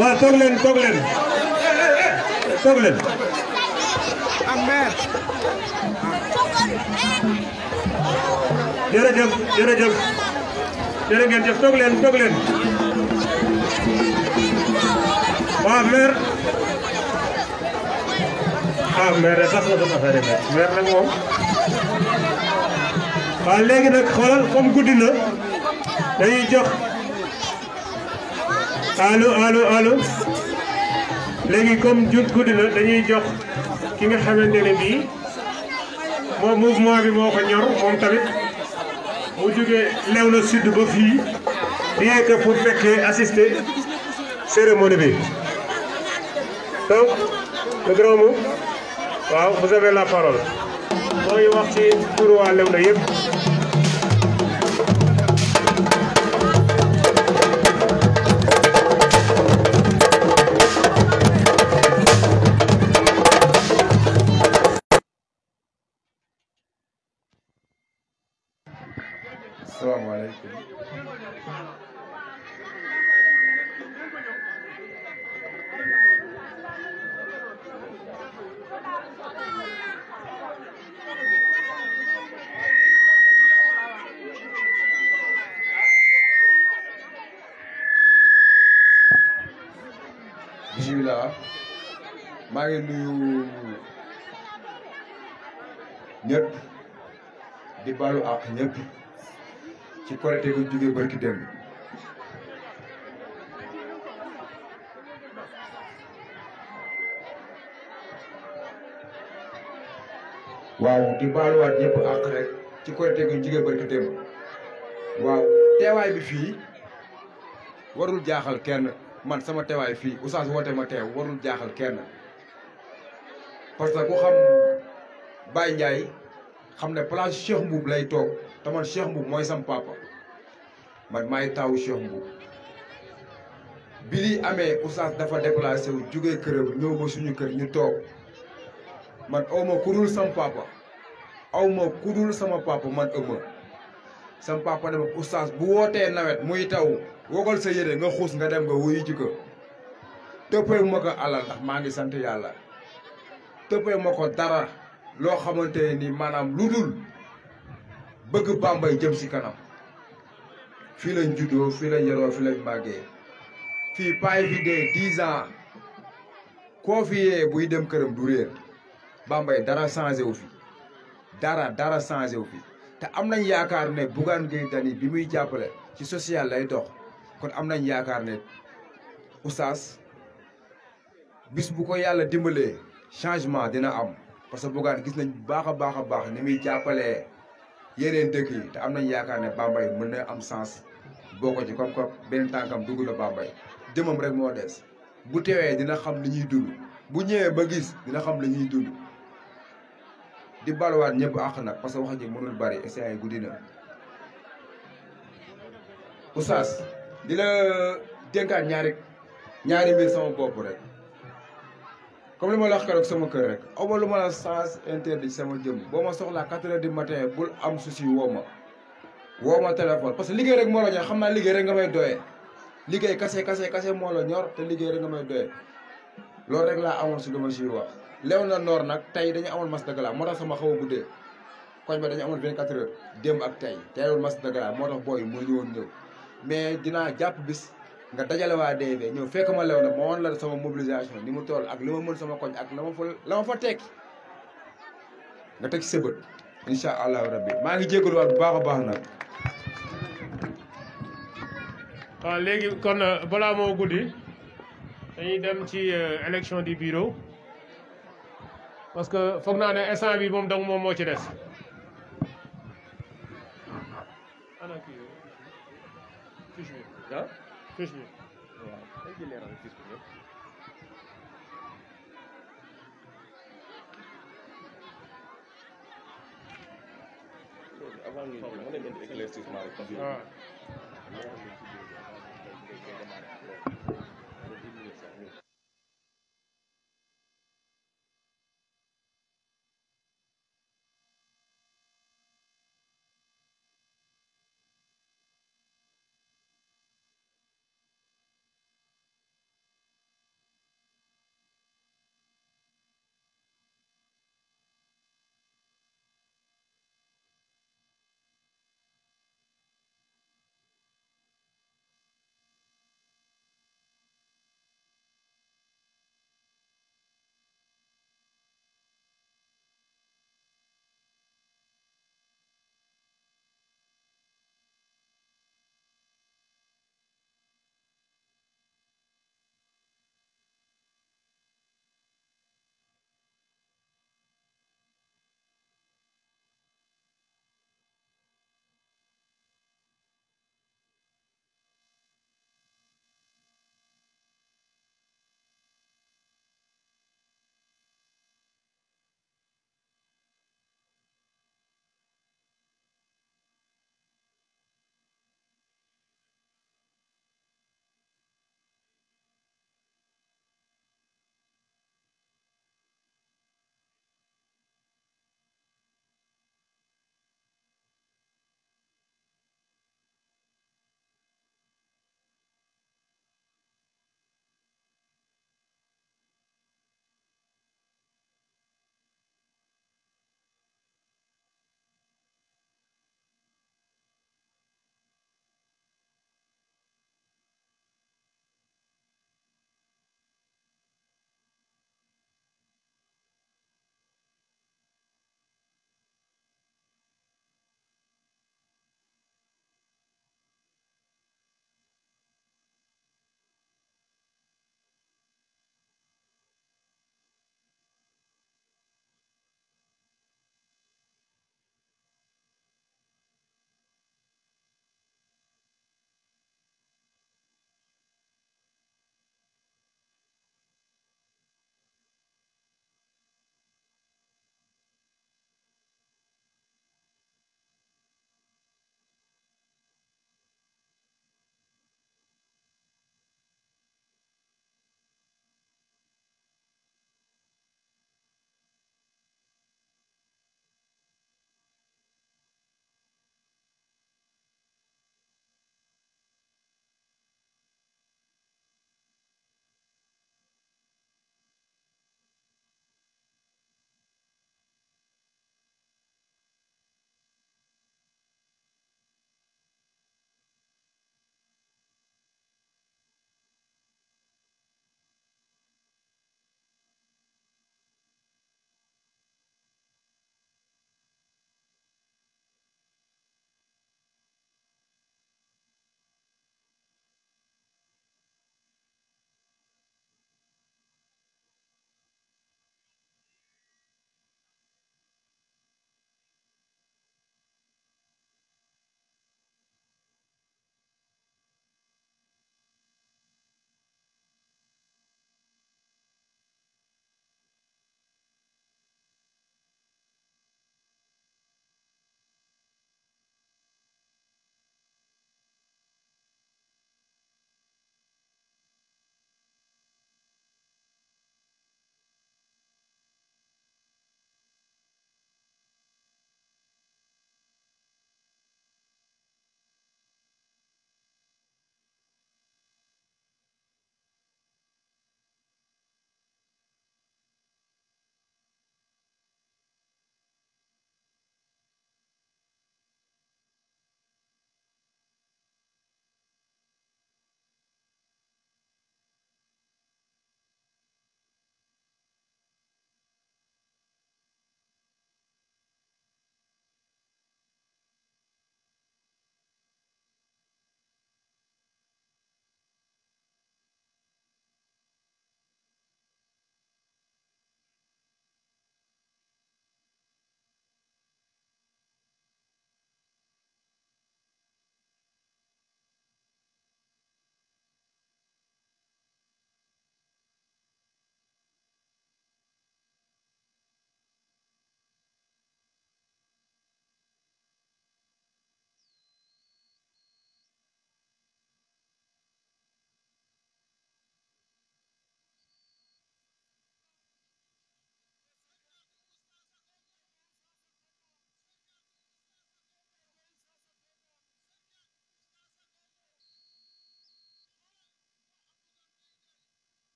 waaw toog leen toog leen toog leen. jërëjëf jërëjëf jërë ngeen jëf toog leen toog leen. waaw maire. ah maire sax na sama affaire yi maire nag moom. waaw léegi nag xoolal comme guddi na dañuy jox. allo léegi comme guddi na dañuy jox ki nga xamante ne bii moom mouvement bi moo ko ñor moom tamit mu jógee Léona Sud ba fii rien que pour fekkee assister cérémonie bi donc le grand mot waaw vous avez la parole mooy wax ci turu waa Léona yëpp. Asalaamaaleykum bismillah maa ngi nuyu ñëpp di balu ak ñëpp ci Korité gu jóge barki démb waaw di baluwaat ñëpp ak rek ci Korité gu jóge barki démb waaw teewaay bi fii warul jaaxal kenn man sama teewaay fii Oustaz woote ma teew warul jaaxal kenn parce que ku xam Baye Ndiaye xam ne place Cheikh Mboub lay toog te man Cheikh Mboub mooy sam papa man maay taawu Cheikh Mboub bi lii amee Oustaz dafa déplacé wu jógee këram ñëw ba suñu kër ñu toog man aw ma ku dul sam papa aw ma ku dul sama papa man ëmma sam papa dama Oustaz bu wootee nawet muy taw wogal sa yére nga xuus nga dem nga wuyu ci ko tëppee ma ko alal ndax maa ngi sant yàlla tëppee ma ko dara loo xamante ni maanaam lu dul bëgg Bambey jëm si kanam fii lañ juddoo fii lañ yaroo fii lañ màggee fii paay fi dee 10 ans koo fi yee buy dem këram du réer Bambey dara changé wu fi dara changé wu fi te am nañ yaakaar ne Bougane Gueye Dany bi muy jàppale ci social lay dox kon am nañ yaakaar ne Oustaz bis bu ko yàlla dimbalee changement dina am parce que Bougane gis nañ bu baax a baax ni muy jàppalee yeneen dëkk yi te am nañ yaakaar ne Bambey mën na am sens boo ko ci comme benn tànkam dugg na Bambey jëmam rek moo des bu teewee dina xam li ñuy dund bu ñëwee ba gis dina xam li ñuy dund di baluwaat ñëpp àq nag parce que wax ji mënul bari essai yi guddi na Oustaz di la dénkaat ñaari mbir sama bopp rek comme li ma la wax keroog sama kër rek aw ma lu ma la sens interdit sama jëm boo ma soxlaa 4 heures du matin bul am souci woo ma téléphone parce que liggéey rek moo la ñor xam naa liggéey rek nga may doyee liggéey kase moo la ñor te liggéey rek nga may doyee loolu rek laa amoon si lu ma siy wax Léona Nord nag tey dañu amoon match de gala moo tax sama xaw a guddee koñ ba dañu amoon 24 heures démb ak tey teewul match de gala moo tax booy moo ñëwoon ñëw mais dinaa jàpp bis nga dajale waa DV ñëw fekk ma Léona ma woon la sama mobilisation ni mu toll ak li ma mën sama koñ ak la ma fa tekki nga teg sa bët incha allahu rabbi maa ngi jégaluwaat bu baax a baax nag. waaw léegi kon balaa moo guddi dañuy dem ci élection du bureau parce que foog naa ne instant bi moom donc moom moo ci des. ana kii fiche bi ah fiche bi waaw dañ ci leeral fiche bi yëpp. avant ñu mën nañu indi éclaircissement rek.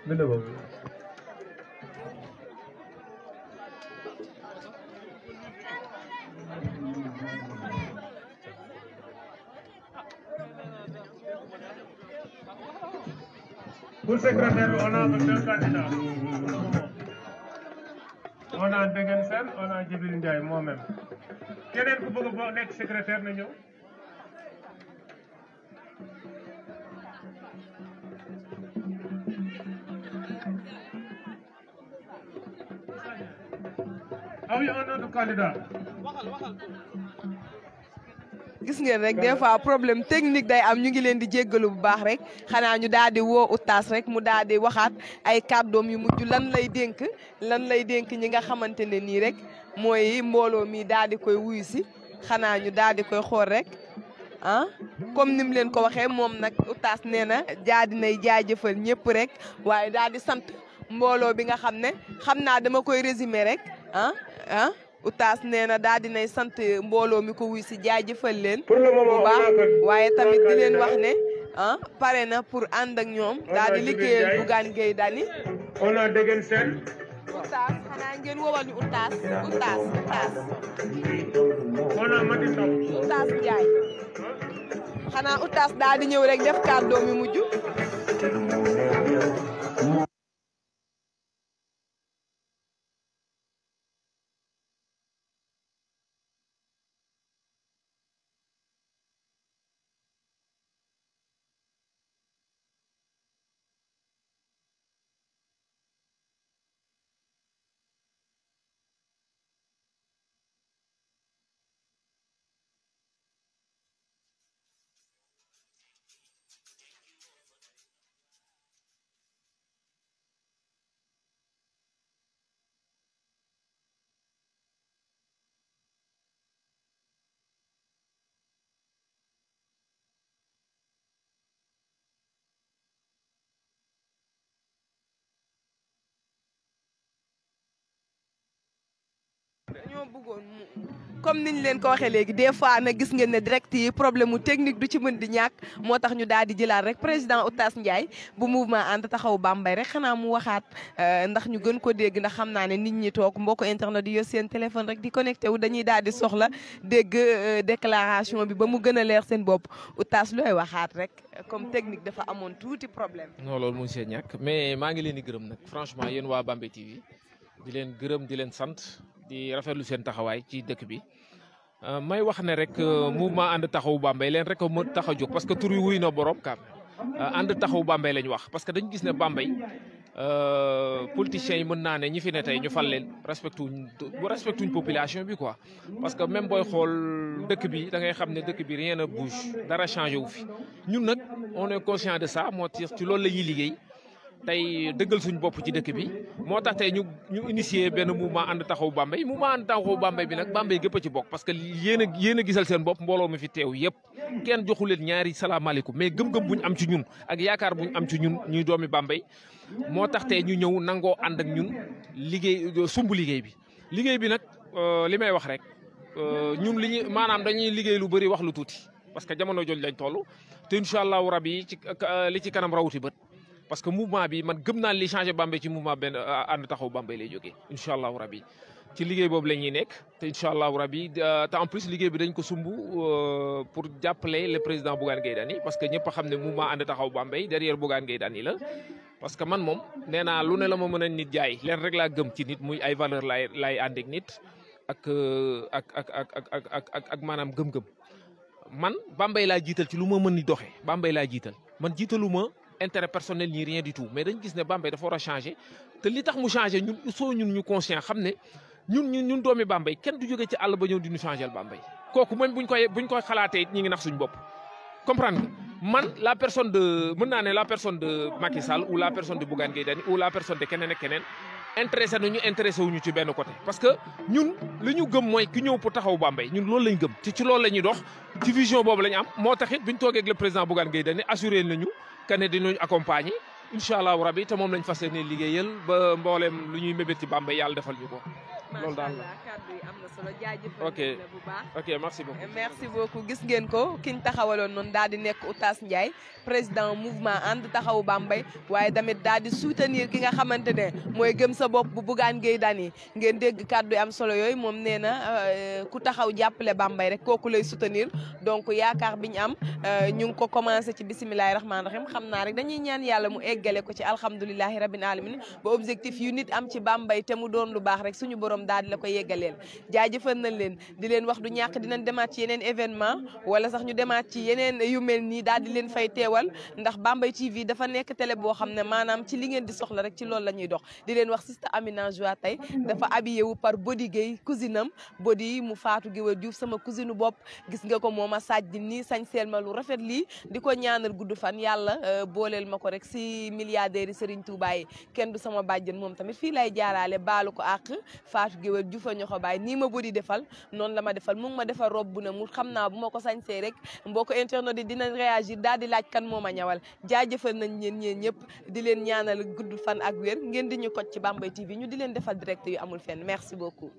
bind boobu. Pour secrétaire, on a deux candidats. On a Degen Sen, on a Djibril Ndiaye moi-même. Keneen ku bëgg a nekk secrétaire na ñëw. Ah oui, un autre candidat. gis ngeen rek des fois problème technique day am ñu ngi leen di jéggalu bu baax rek xanaa ñu daal di woo Oustaz rek mu daal di waxaat ay kàddoom yu mujj lan lay dénk ñi nga xamante ne nii rek mooy mbooloo mi daal di koy wuyu si xanaa ñu daal di koy xool rek ah comme ni mu leen ko waxee moom nag Oustaz nee na jaa dinay jaajëfal ñëpp rek waaye daal di sant mbooloo bi nga xam ne xam naa dama koy résumer rek Oustaz nee na daal dinay sant mbooloo mi ko wuy si jaajëfal leen bu baax waaye tamit di leen wax ne pare na pour ànd ak ñoom daal di liggéeyal Bougane Gueye Dany. On a Degen Sen. Oustaz xanaa ngeen wowal ñu Oustaz. On a Mati Ndaw. Oustaz Ndiaye xanaa Oustaz daal di ñëw rek def kàddoom yu mujj. dañoo bëggoon comme niñ leen ko waxee léegi des fois nag gis ngeen ne direct yi problème mu technique du ci mën di ñàkk moo tax ñu daal di jëlaat rek président Oustaz Ndiaye bu mouvement ànd taxawu Bambey rek xanaa mu waxaat ndax ñu gën ko dégg ndax xam naa ne nit ñi toog mbokk internet yi yor seen téléphone rek di connecté wu dañuy daal di soxla dégg déclaration bi ba mu gën a leer seen bopp Oustaz looy waxaat rek comme technique dafa amoon tuuti problème. non loolu mu see ñàkk mais maa ngi leen di gërëm nag franchement yéen waa Bambey TV di leen gërëm di leen sant. di rafetlu seen taxawaay ci dëkk bi may wax ne rek mouvement ànd taxawu Bambey leen rek ma tax a jóg parce que tur wi wuy na borom kaam ànd taxawu Bambey lañ wax parce que dañu gis ne Bambey politiciens yi mën naa ne ñi fi ne tey ñu fal leen respectuñ population bi quoi parce que même booy xool dëkk bi da ngay xam ne dëkk bi rien ne bouge dara changé wu fi ñun nag on est conscient de ça moo tax ci loolu la ñuy liggéey tey dëggal suñu bopp ci dëkk bi moo tax tey ñu initié benn mouvement ànd taxawu Bambey mouvement ànd taxawu Bambey bi nag Bambey gépp a ci bokk parce que yéen a gisal seen bopp mbooloo mi fi teew yëpp kenn joxu leen ñaari salaamaaleykum mais gëm-gëm bu ñu am ci ñun ak yaakaar bu ñu am ci ñun ñuy doomi Bambey moo tax tey ñu ñëw nangoo ànd ak ñun sumb liggéey bi nag li may wax rek ñun maanaam dañuy liggéey lu bëri wax lu tuuti parce que jamono jooju lañ toll te incha allahu rabi li ci kanam rawuti bët parce que mouvement bi man gëm naa li changé Bambey ci mouvement benn ànd taxaw Bambey lay jógee incha allahu rabi ci liggéey boobu la ñuy nekk te incha allahu rabi te en plus liggéey bi dañ ko sumb pour jàppale le président Bougane Gueye Dany parce que ñëpp a xam ne mouvement ànd taxaw Bambey derrière Bougane Gueye Dany la parce que man moom nee naa lu ne la ma mën a nit jaay leen rek laa gëm ci nit muy ay valeur laay ànd ak nit ak maanaam gëm-gëm man Bambey laa jiital ci lu ma mën ni doxee Bambey laa jiital man jiitaluma intérêt personnel ni rien du tout mais dañ gis ne Bambey dafa war a changé te li tax mu changé ñun soo ñun ñu conscient xam ne ñun doomi Bambey kenn du jóge ci àll ba ñëw di ñu changé Bambey kooku même buñ koy xalaatee it ñi ngi nax suñu bopp comprendre nga man la personne de mën naa ne la personne de Macky Sall ou la personne de Bougane Gueye Dany ou la personne de keneen ak keneen intéressé nañu intéressé wuñu ci benn côté parce que ñun li ñu gëm mooy ki ñëw pour taxaw Bambey ñun loolu lañ gëm ci loolu la ñuy dox ci vision boobu la ñu am moo tax it biñ toogee ak le président Bougane Gueye Dany assuré nañu que ne dinañu accompagner incha allahu rabi te moom lañ fas yéene liggéeyal ba mbooleem lu ñuy mébét ci Bambey yàlla defal ñu ko loolu daal la. kàddu yi am na solo jaajëfal ok bu baax. ok merci beaucoup. merci beaucoup gis ngeen ko ki ñu taxawaloon noonu daal di nekk Oustaz Ndiaye président mouvement ànd taxawu Bambey waaye tamit daal di soutenir ki nga xamante ne mooy gëm sa bopp bu Bougane Gueye Dany ngeen dégg kàddu yi am solo yooyu moom nee na ku taxaw jàppale Bambey rek kooku lay soutenir donc yaakaar bi ñu am ñu ngi ko commencé ci bisimilahi rahmaani rahim xam naa rek dañuy ñaan yàlla mu eggale ko ci alhamdulilahi rabbil alamin ba objectif yu nit am ci Bambey te mu doon lu baax rek suñu borom daal di la ko yeggaleel jaajëfal nañ leen di leen wax du ñàkk dinañ demaat ci yeneen événement wala sax ñu demaat ci yeneen yu mel nii daal di leen fay teewal ndax Bambey TV dafa nekk télé boo xam ne maanaam ci li ngeen di soxla rek ci loolu la ñuy dox di leen wax sista Amina Joie tey dafa habillé wu par Bodi Gueye cousine am Bodi mu Fatou Gueye Diouf sama cousine bopp gis nga ko mooma sajj nii sañ seel ma lu rafet lii di ko ñaanal gudd fan yàlla booleel ma ko rek si milliardaires yi Serigne Touba yi kenn du sama bàjjen moom tamit fii lay jaaraale baalu ko àq Fatou Gueye Diouf a ño ko bàyyi nii ma Bodi defal noonu la ma defal mu ngi ma defal rob bu ne mu xam naa bu ma ko sañsee rek mbokk internet yi dinañ réagir daal di laaj kan moo ma ñawal jaajëfal nañ ñeen ñëpp di leen ñaanal gudd fan ak wér ngeen di ñu koj ci Bambey TV ñu di leen defal direct yu amul fenn merci beaucoup